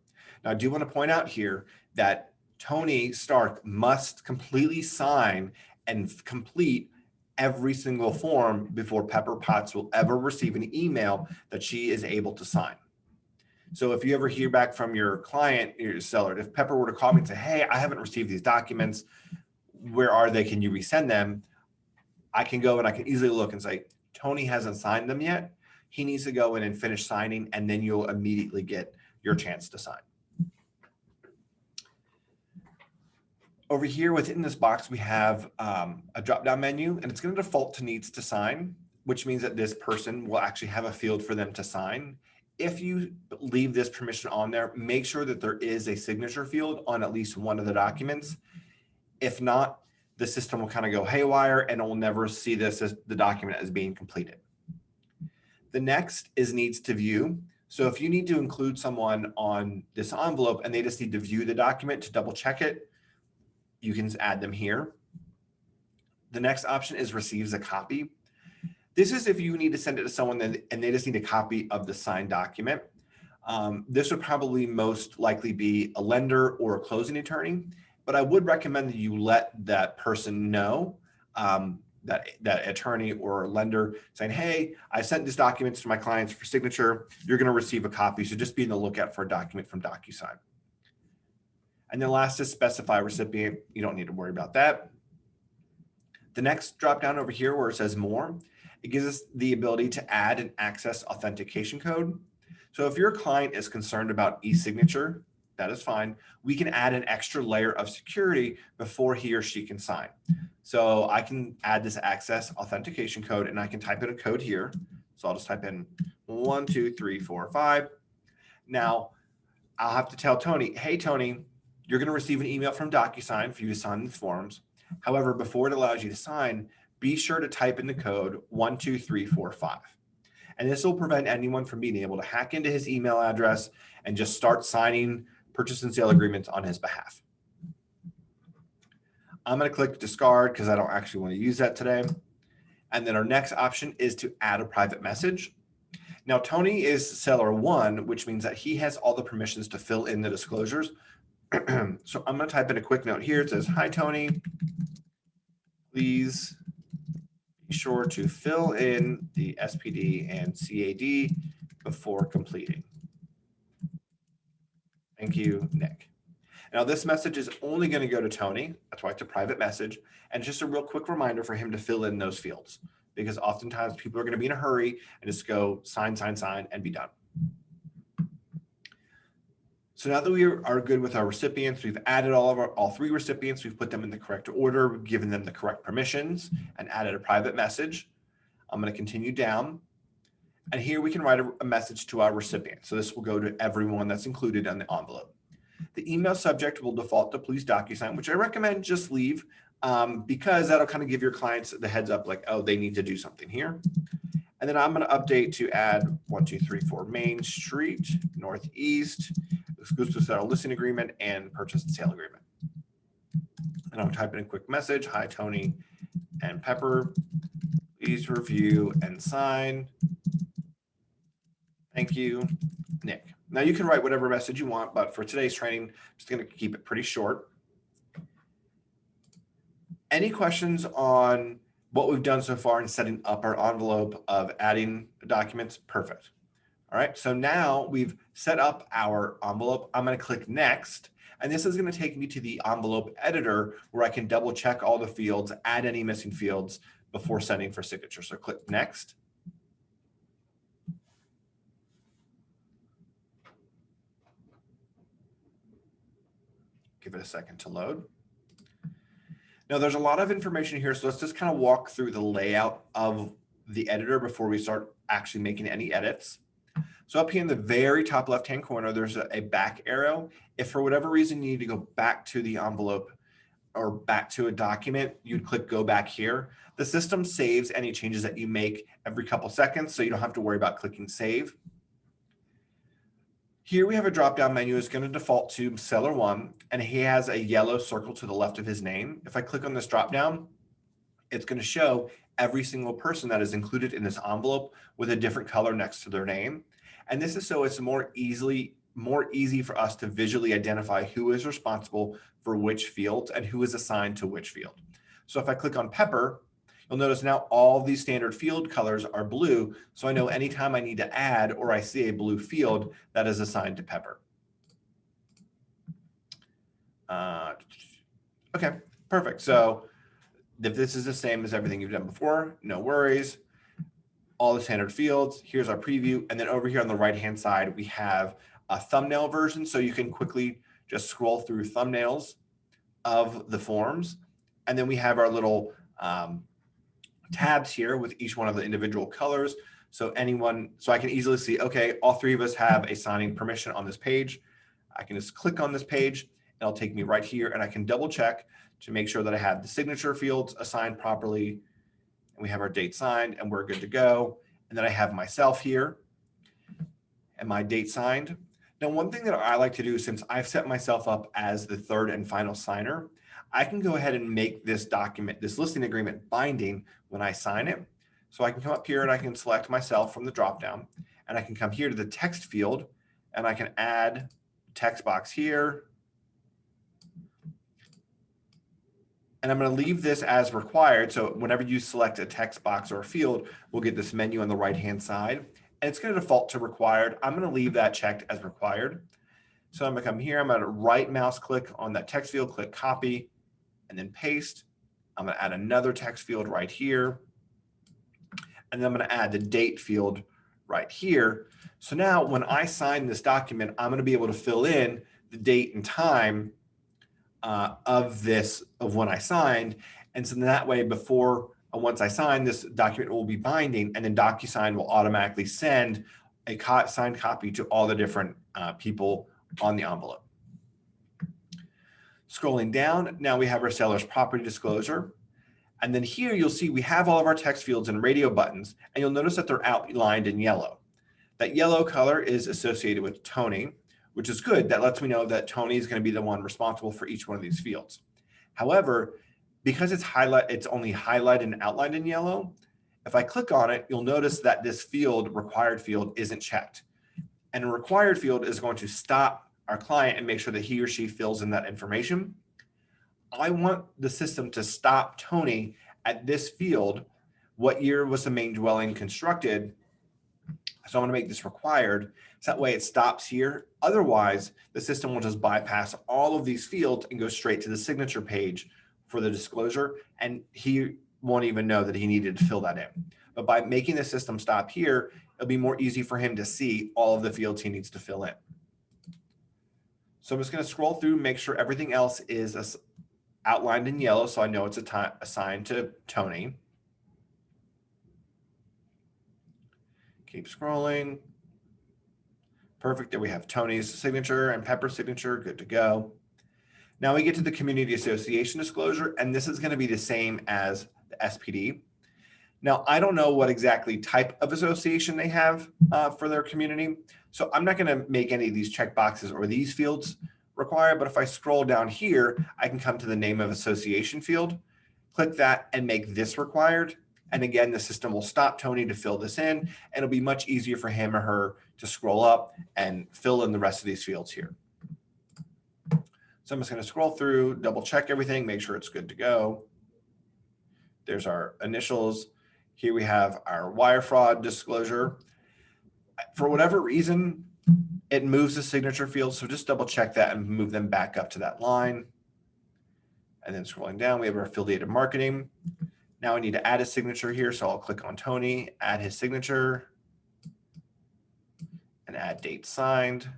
Now I do want to point out here that Tony Stark must completely sign and complete every single form before Pepper Potts will ever receive an email that she is able to sign. So if you ever hear back from your client, your seller, if Pepper were to call me and say, hey, I haven't received these documents, where are they? Can you resend them? I can go and I can easily look and say, Tony hasn't signed them yet. He needs to go in and finish signing, and then you'll immediately get your chance to sign. Over here within this box, we have a drop-down menu, and it's going to default to needs to sign, which means that this person will actually have a field for them to sign. If you leave this permission on there, make sure that there is a signature field on at least one of the documents. If not, the system will kind of go haywire and it will never see this as the document as being completed. The next is needs to view. So if you need to include someone on this envelope and they just need to view the document to double check it, you can add them here. The next option is receives a copy. This is if you need to send it to someone and they just need a copy of the signed document. This would probably most likely be a lender or a closing attorney, but I would recommend that you let that person know, that attorney or lender, saying, hey, I sent these documents to my clients for signature. You're going to receive a copy. So just be on the lookout for a document from Docusign. And then last is specify recipient. You don't need to worry about that. The next drop down over here where it says more, it gives us the ability to add and access authentication code. So if your client is concerned about e-signature, that is fine. We can add an extra layer of security before he or she can sign. So I can add this access authentication code and I can type in a code here. So I'll just type in 1, 2, 3, 4, 5. Now I'll have to tell Tony, hey, Tony, you're going to receive an email from Docusign for you to sign these forms. However, before it allows you to sign, be sure to type in the code 1, 2, 3, 4, 5. And this will prevent anyone from being able to hack into his email address and just start signing purchase and sale agreements on his behalf. I'm going to click discard because I don't actually want to use that today. And then our next option is to add a private message. Now, Tony is seller 1, which means that he has all the permissions to fill in the disclosures. So I'm going to type in a quick note here. It says, hi, Tony, please be sure to fill in the SPD and CAD before completing. Thank you, Nick. Now this message is only going to go to Tony. That's why it's a private message. And just a real quick reminder for him to fill in those fields, because oftentimes people are going to be in a hurry and just go sign, sign, sign, and be done. So now that we are good with our recipients, we've added all 3 recipients, we've put them in the correct order, we've given them the correct permissions, and added a private message. I'm going to continue down. And here we can write a message to our recipient. So this will go to everyone that's included on the envelope. The email subject will default to please DocuSign, which I recommend just leave because that'll kind of give your clients the heads up like, oh, they need to do something here. And then I'm going to update to add 1, 2, 3, 4 Main Street, Northeast, exclusive seller listing agreement, and purchase and sale agreement. And I'm typing a quick message. Hi, Tony and Pepper. Please review and sign. Thank you, Nick. Now you can write whatever message you want, but for today's training, I'm just going to keep it pretty short. Any questions on what we've done so far in setting up our envelope of adding documents? Perfect. All right, so now we've set up our envelope. I'm going to click next, and this is going to take me to the envelope editor where I can double check all the fields, add any missing fields before sending for signature. So click next. Give it a second to load. Now there's a lot of information here, so let's just kind of walk through the layout of the editor before we start actually making any edits. So up here in the very top left-hand corner, there's a back arrow. If for whatever reason you need to go back to the envelope or back to a document, you'd click go back here. The system saves any changes that you make every couple seconds, so you don't have to worry about clicking save. Here we have a drop-down menu. It's going to default to seller 1, and he has a yellow circle to the left of his name. If I click on this drop-down, it's going to show every single person that is included in this envelope with a different color next to their name. And this is so it's more easy for us to visually identify who is responsible for which fields and who is assigned to which field. So if I click on Pepper, you'll notice now all these standard field colors are blue. So I know anytime I need to add or I see a blue field, that is assigned to Pepper. Okay, perfect. So if this is the same as everything you've done before, no worries. All the standard fields, here's our preview. And then over here on the right-hand side, we have a thumbnail version. So you can quickly just scroll through thumbnails of the forms. And then we have our little tabs here with each one of the individual colors. So I can easily see, okay, all 3 of us have a signing permission on this page. I can just click on this page and it'll take me right here, and I can double check to make sure that I have the signature fields assigned properly. And we have our date signed and we're good to go. And then I have myself here and my date signed. Now, one thing that I like to do, since I've set myself up as the 3rd and final signer, I can go ahead and make this document, this listing agreement, binding when I sign it. So I can come up here and I can select myself from the dropdown, and I can come here to the text field and I can add text box here. And I'm going to leave this as required. So whenever you select a text box or a field, we'll get this menu on the right-hand side. And it's going to default to required. I'm going to leave that checked as required. So I'm going to come here. I'm going to right mouse click on that text field, click copy, and then paste. I'm going to add another text field right here. And then I'm going to add the date field right here. So now when I sign this document, I'm going to be able to fill in the date and time of when I signed. And so that way, once I sign, this document will be binding, and then Docusign will automatically send a signed copy to all the different people on the envelope. Scrolling down, now we have our seller's property disclosure. And then here you'll see we have all of our text fields and radio buttons, and you'll notice that they're outlined in yellow. That yellow color is associated with Tony, which is good. That lets me know that Tony is going to be the one responsible for each one of these fields. However, because it's only highlighted and outlined in yellow, if I click on it, you'll notice that this field, required field, isn't checked. And a required field is going to stop our client and make sure that he or she fills in that information. I want the system to stop Tony at this field. What year was the main dwelling constructed? So I'm going to make this required. So that way it stops here. Otherwise, the system will just bypass all of these fields and go straight to the signature page for the disclosure. And he won't even know that he needed to fill that in. But by making the system stop here, it'll be more easy for him to see all of the fields he needs to fill in. So I'm just going to scroll through, make sure everything else is outlined in yellow, so I know it's assigned to Tony. Keep scrolling. Perfect. There we have Tony's signature and Pepper's signature. Good to go. Now we get to the community association disclosure, and this is going to be the same as the SPD. Now, I don't know what exactly type of association they have for their community, so I'm not going to make any of these checkboxes or these fields required, but if I scroll down here, I can come to the name of association field, click that, and make this required. And again, the system will stop Tony to fill this in, and it'll be much easier for him or her to scroll up and fill in the rest of these fields here. So I'm just going to scroll through, double check everything, make sure it's good to go. There's our initials. Here we have our wire fraud disclosure. For whatever reason, it moves the signature field, so just double check that and move them back up to that line. And then scrolling down, we have our affiliated marketing. Now I need to add a signature here, so I'll click on Tony, add his signature, and add date signed.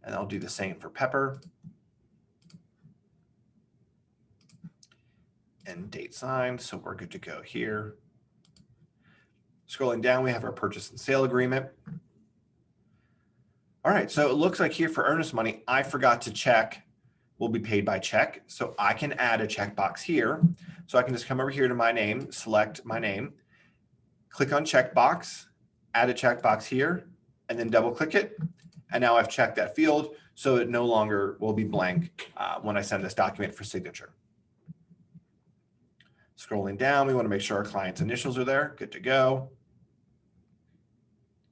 And I'll do the same for Pepper. And date signed, so we're good to go here. Scrolling down, we have our purchase and sale agreement. All right, so it looks like here for earnest money, I forgot to check will be paid by check. So I can add a checkbox here. So I can just come over here to my name, select my name, click on checkbox, add a checkbox here, and then double click it. And now I've checked that field, so it no longer will be blank when I send this document for signature. Scrolling down, we want to make sure our client's initials are there. Good to go.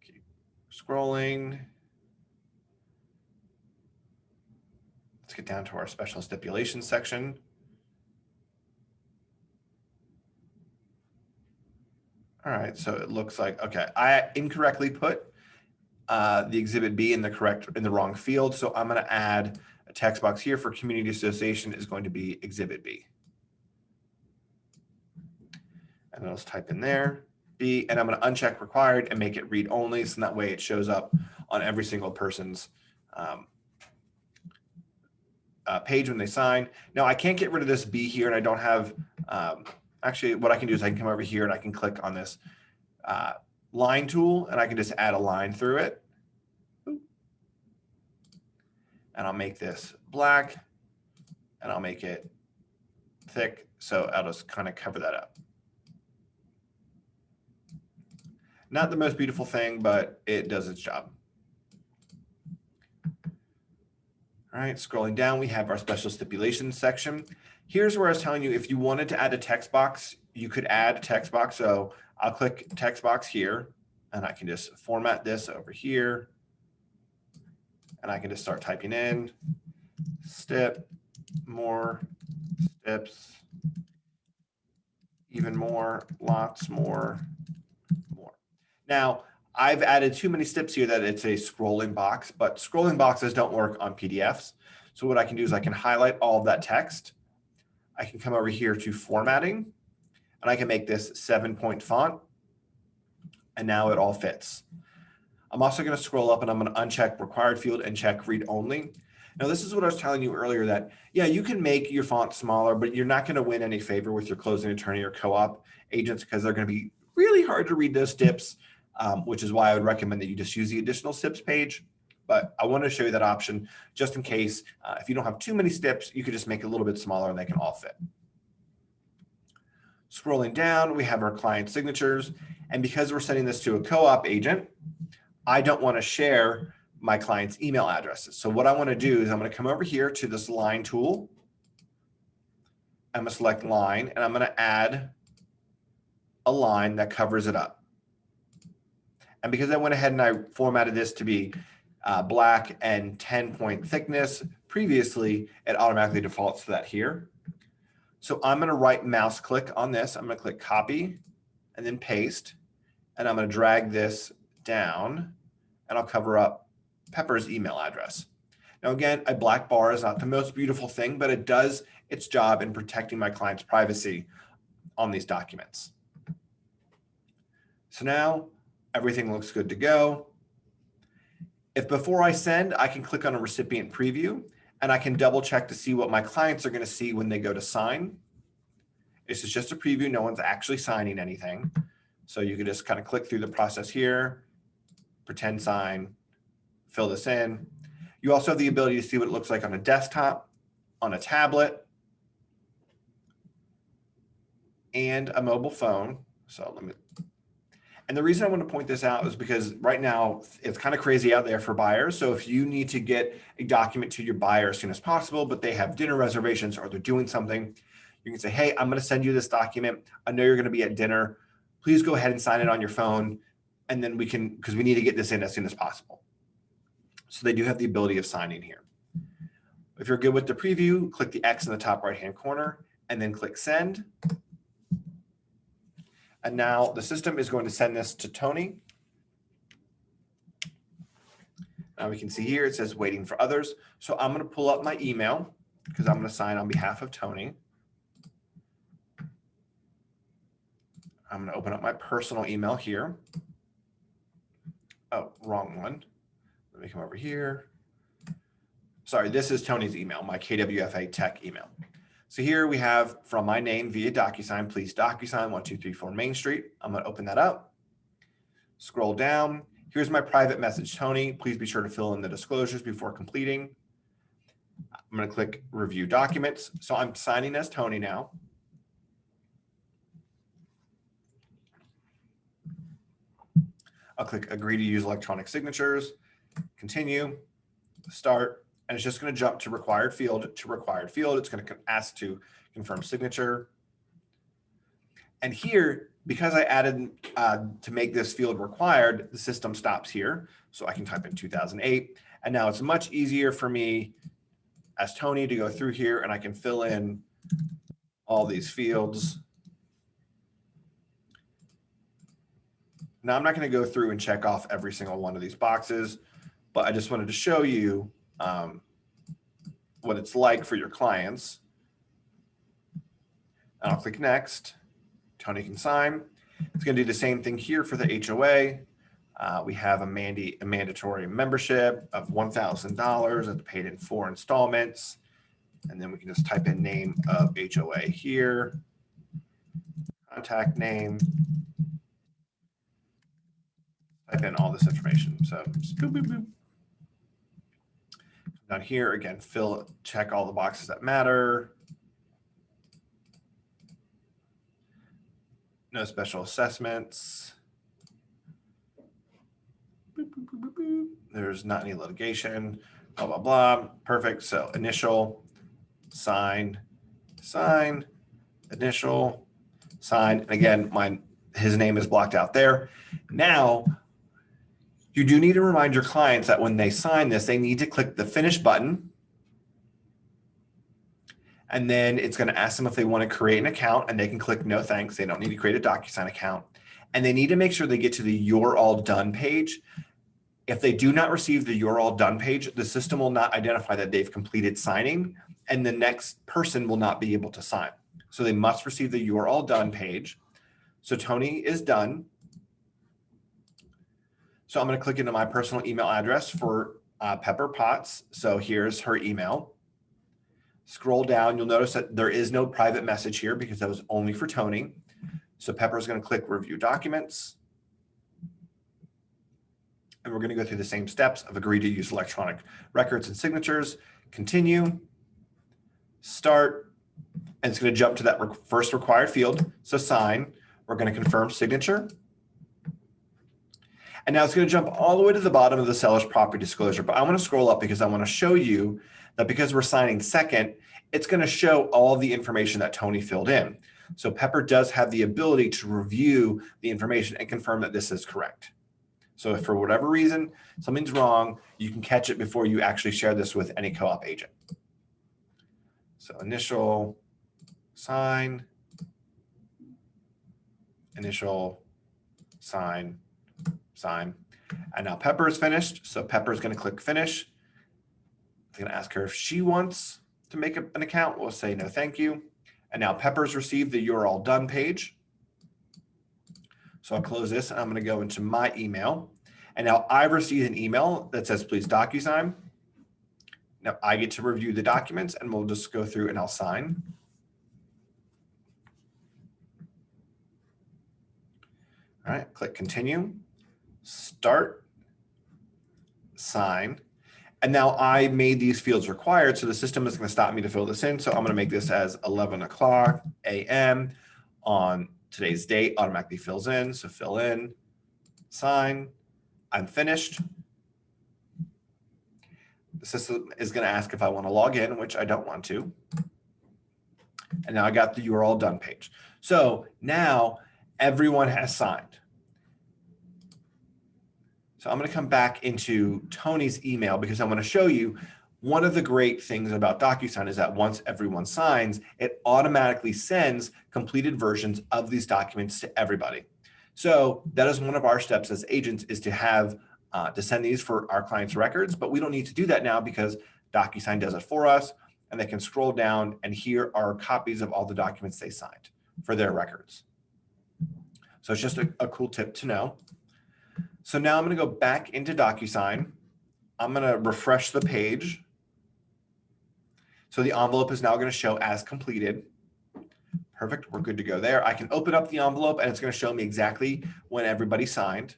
Keep scrolling. Let's get down to our special stipulations section. All right, so it looks like, okay, I incorrectly put the exhibit B in the wrong field. So I'm going to add a text box here for community association is going to be exhibit B. And then let's type in there, B, and I'm going to uncheck required and make it read only. So that way it shows up on every single person's page when they sign. Now I can't get rid of this B here, and I don't have, actually what I can do is I can come over here and I can click on this line tool, and I can just add a line through it. And I'll make this black, and I'll make it thick. So I'll just kind of cover that up. Not the most beautiful thing, but it does its job. All right, scrolling down, we have our special stipulations section. Here's where I was telling you, if you wanted to add a text box, you could add a text box. So I'll click text box here, and I can just format this over here. And I can just start typing in stip, more, stips, even more, lots more, more. Now, I've added too many steps here that it's a scrolling box, but scrolling boxes don't work on PDFs. So what I can do is I can highlight all of that text. I can come over here to formatting, and I can make this 7-point font. And now it all fits. I'm also going to scroll up and I'm going to uncheck required field and check read only. Now, this is what I was telling you earlier that, yeah, you can make your font smaller, but you're not going to win any favor with your closing attorney or co-op agents because they're going to be really hard to read those steps, which is why I would recommend that you just use the additional steps page. But I want to show you that option just in case if you don't have too many steps, you could just make it a little bit smaller and they can all fit. Scrolling down, we have our client signatures. And because we're sending this to a co-op agent, I don't want to share my client's email addresses. So what I want to do is I'm going to come over here to this line tool. I'm going to select line, and I'm going to add a line that covers it up. And because I went ahead and I formatted this to be black and 10-point thickness previously, it automatically defaults to that here. So I'm going to right mouse click on this. I'm going to click copy and then paste. And I'm going to drag this down, and I'll cover up Pepper's email address. Now, again, a black bar is not the most beautiful thing, but it does its job in protecting my client's privacy on these documents. So now everything looks good to go. If before I send, I can click on a recipient preview, and I can double check to see what my clients are going to see when they go to sign. This is just a preview. No one's actually signing anything. So you can just kind of click through the process here, pretend sign, fill this in. You also have the ability to see what it looks like on a desktop, on a tablet, and a mobile phone. And the reason I want to point this out is because right now it's kind of crazy out there for buyers. So if you need to get a document to your buyer as soon as possible, but they have dinner reservations or they're doing something, you can say, hey, I'm going to send you this document. I know you're going to be at dinner. Please go ahead and sign it on your phone. And then we can, because we need to get this in as soon as possible. So they do have the ability of signing here. If you're good with the preview, click the X in the top right-hand corner and then click send. And now the system is going to send this to Tony. Now we can see here, it says waiting for others. So I'm going to pull up my email because I'm going to sign on behalf of Tony. I'm going to open up my personal email here. Oh, wrong one. Let me come over here. Sorry, this is Tony's email, my KWFA tech email. So here we have from my name via Docusign, please Docusign 1234 Main Street. I'm going to open that up. Scroll down. Here's my private message, Tony. Please be sure to fill in the disclosures before completing. I'm going to click review documents. So I'm signing as Tony now. I'll click agree to use electronic signatures, continue, start, and it's just going to jump to required field to required field. It's going to ask to confirm signature. And here, because I added to make this field required, the system stops here. So I can type in 2008. And now it's much easier for me as Tony to go through here and I can fill in all these fields. Now I'm not going to go through and check off every single one of these boxes, but I just wanted to show you what it's like for your clients. And I'll click next. Tony can sign. It's going to do the same thing here for the HOA. We have a mandatory membership of $1,000 that's paid in 4 installments. And then we can just type in name of HOA here, contact name, type in all this information. So boop, boop, boop. Down here, again, check all the boxes that matter. No special assessments. Boop, boop, boop, boop, boop. There's not any litigation, blah, blah, blah. Perfect. So initial, sign, initial, sign. And again, his name is blocked out there. Now, you do need to remind your clients that when they sign this, they need to click the finish button. And then it's going to ask them if they want to create an account, and they can click no thanks. They don't need to create a Docusign account. And they need to make sure they get to the You're All Done page. If they do not receive the You're All Done page, the system will not identify that they've completed signing, and the next person will not be able to sign. So they must receive the You're All Done page. So Tony is done. So I'm going to click into my personal email address for Pepper Potts. So here's her email. Scroll down, you'll notice that there is no private message here because that was only for Tony. So Pepper's going to click Review Documents. And we're going to go through the same steps of agree to use electronic records and signatures, continue, start, and it's going to jump to that first required field. So sign, we're going to confirm signature. And now it's going to jump all the way to the bottom of the seller's property disclosure. But I want to scroll up because I want to show you that because we're signing second, it's going to show all the information that Tony filled in. So Pepper does have the ability to review the information and confirm that this is correct. So if for whatever reason something's wrong, you can catch it before you actually share this with any co-op agent. So initial, sign, initial, sign, sign. And now Pepper is finished. So Pepper is going to click finish. I'm going to ask her if she wants to make an account. We'll say no, thank you. And now Pepper's received the You're All Done page. So I'll close this and I'm going to go into my email. And now I've received an email that says, please DocuSign. Now I get to review the documents and we'll just go through and I'll sign. All right, click continue, start, sign. And now I made these fields required, so the system is going to stop me to fill this in. So I'm going to make this as 11 o'clock a.m. on today's date, automatically fills in. So fill in, sign, I'm finished. The system is going to ask if I want to log in, which I don't want to. And now I got the You're All Done page. So now everyone has signed. So I'm going to come back into Tony's email because I want to show you one of the great things about DocuSign is that once everyone signs, it automatically sends completed versions of these documents to everybody. So that is one of our steps as agents is to have to send these for our clients' records, but we don't need to do that now because DocuSign does it for us, and they can scroll down and here are copies of all the documents they signed for their records. So it's just a cool tip to know. So now I'm going to go back into DocuSign. I'm going to refresh the page. So the envelope is now going to show as completed. Perfect. We're good to go there. I can open up the envelope and it's going to show me exactly when everybody signed.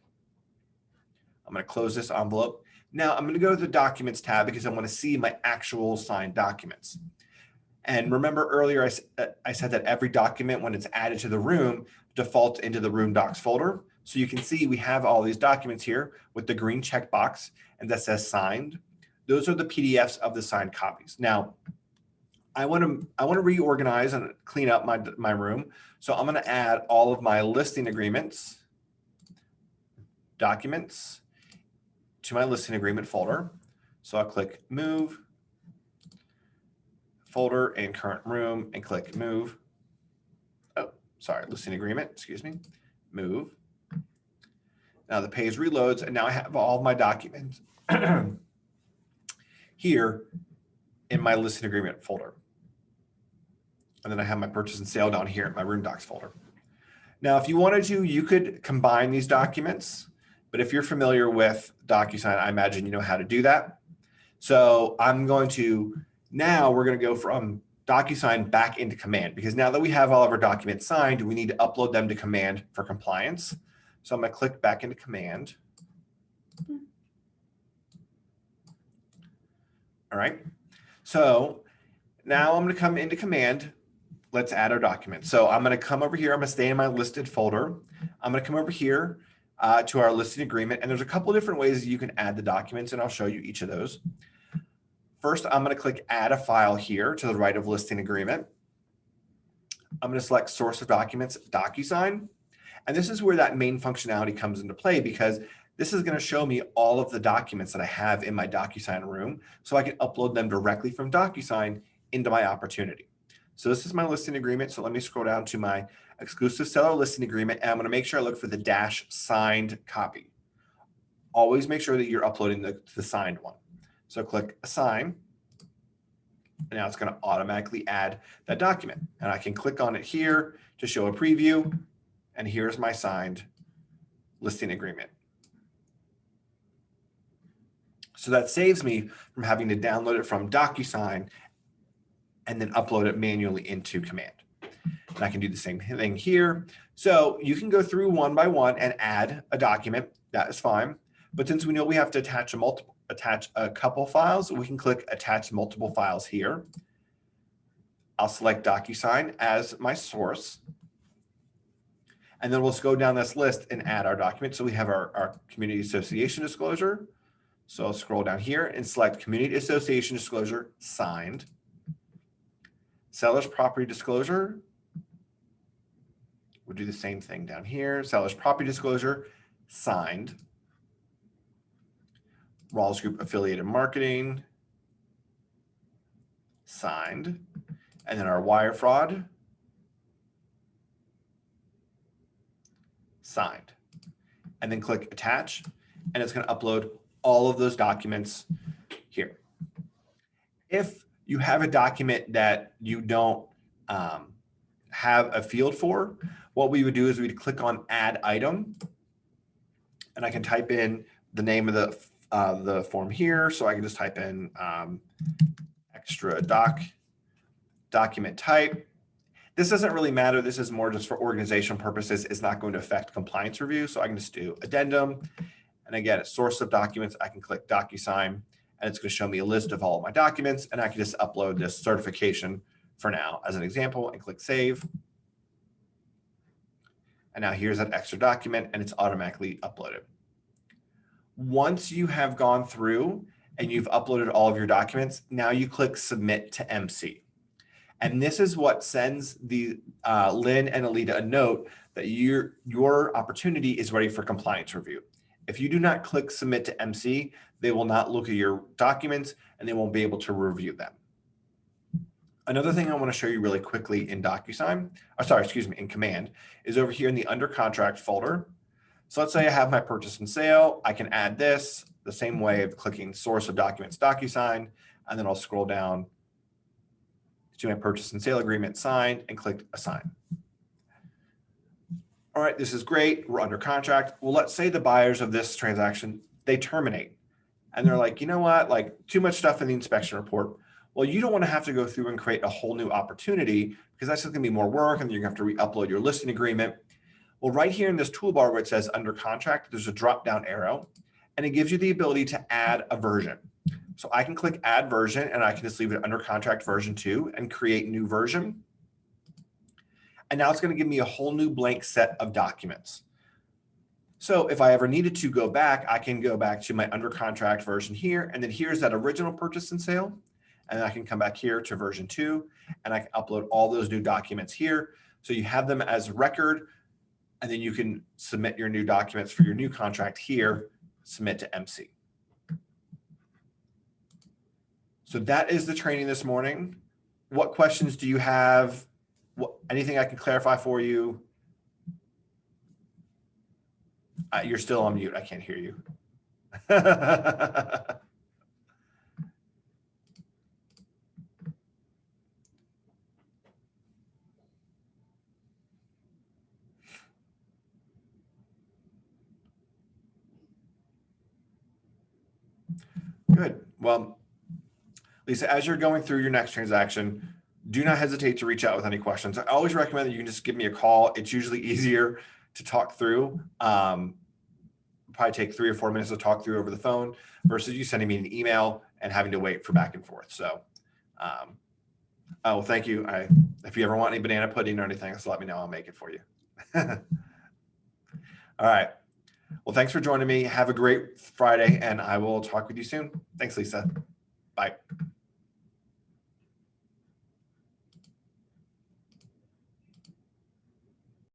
I'm going to close this envelope. Now I'm going to go to the Documents tab because I want to see my actual signed documents. And remember earlier I said that every document when it's added to the room defaults into the room docs folder. So you can see we have all these documents here with the green checkbox and that says signed. Those are the PDFs of the signed copies. Now, I want to reorganize and clean up my room. So I'm going to add all of my listing agreements, documents to my listing agreement folder. So I'll click move, folder and current room and click move. Oh, sorry, listing agreement, excuse me, move. Now the page reloads and now I have all of my documents here in my listing agreement folder. And then I have my purchase and sale down here in my room docs folder. Now, if you wanted to, you could combine these documents, but if you're familiar with DocuSign, I imagine you know how to do that. So I'm going to, now we're going to go from DocuSign back into Command because now that we have all of our documents signed, we need to upload them to Command for compliance. So I'm going to click back into Command. All right. So now I'm going to come into Command. Let's add our document. So I'm going to come over here. I'm going to stay in my listed folder. I'm going to come over here to our listing agreement. And there's a couple of different ways you can add the documents, and I'll show you each of those. First, I'm going to click Add a File here to the right of Listing Agreement. I'm going to select source of documents, Docusign. And this is where that main functionality comes into play, because this is going to show me all of the documents that I have in my Docusign room, so I can upload them directly from Docusign into my opportunity. So this is my listing agreement. So let me scroll down to my exclusive seller listing agreement, and I'm going to make sure I look for the -signed copy. Always make sure that you're uploading the signed one. So click assign, and now it's going to automatically add that document. And I can click on it here to show a preview, and here's my signed listing agreement. So that saves me from having to download it from Docusign and then upload it manually into Command. And I can do the same thing here. So you can go through one by one and add a document. That is fine. But since we know we have to attach a couple files, we can click attach multiple files here. I'll select Docusign as my source. And then we'll just go down this list and add our document. So we have our community association disclosure. So I'll scroll down here and select community association disclosure signed. Seller's property disclosure. We'll do the same thing down here. Seller's property disclosure signed. Rawls Group affiliated marketing signed. And then our wire fraud signed. And then click attach, and it's going to upload all of those documents here. If you have a document that you don't have a field for, what we would do is we'd click on add item, and I can type in the name of the form here. So I can just type in extra document type. This doesn't really matter. This is more just for organizational purposes. It's not going to affect compliance review. So I can just do addendum. And again, it's source of documents. I can click Docusign, and it's going to show me a list of all of my documents. And I can just upload this certification for now as an example and click save. And now here's that extra document, and it's automatically uploaded. Once you have gone through and you've uploaded all of your documents, now you click submit to MC. And this is what sends the Lynn and Alita a note that your opportunity is ready for compliance review. If you do not click submit to MC, they will not look at your documents and they won't be able to review them. Another thing I want to show you really quickly in Docusign, in Command, is over here in the under contract folder. So let's say I have my purchase and sale. I can add this the same way of clicking source of documents, Docusign, and then I'll scroll down to my purchase and sale agreement signed and click assign. All right, this is great. We're under contract. Well, let's say the buyers of this transaction, they terminate. And they're like, you know what, like too much stuff in the inspection report. Well, you don't want to have to go through and create a whole new opportunity, because that's just going to be more work and you're going to have to re-upload your listing agreement. Well, right here in this toolbar where it says under contract, there's a drop-down arrow, and it gives you the ability to add a version. So I can click add version, and I can just leave it under contract version 2 and create new version. And now it's going to give me a whole new blank set of documents. So if I ever needed to go back, I can go back to my under contract version here, and then here's that original purchase and sale. And I can come back here to version 2, and I can upload all those new documents here. So you have them as record, and then you can submit your new documents for your new contract here, submit to MC. So that is the training this morning. What questions do you have? Anything I can clarify for you? You're still on mute. I can't hear you. Good. Well, Lisa, as you're going through your next transaction, do not hesitate to reach out with any questions. I always recommend that you can just give me a call. It's usually easier to talk through. Probably take 3 or 4 minutes to talk through over the phone versus you sending me an email and having to wait for back and forth. So, well, thank you. If you ever want any banana pudding or anything, just let me know. I'll make it for you. All right. Well, thanks for joining me. Have a great Friday, and I will talk with you soon. Thanks, Lisa. Bye.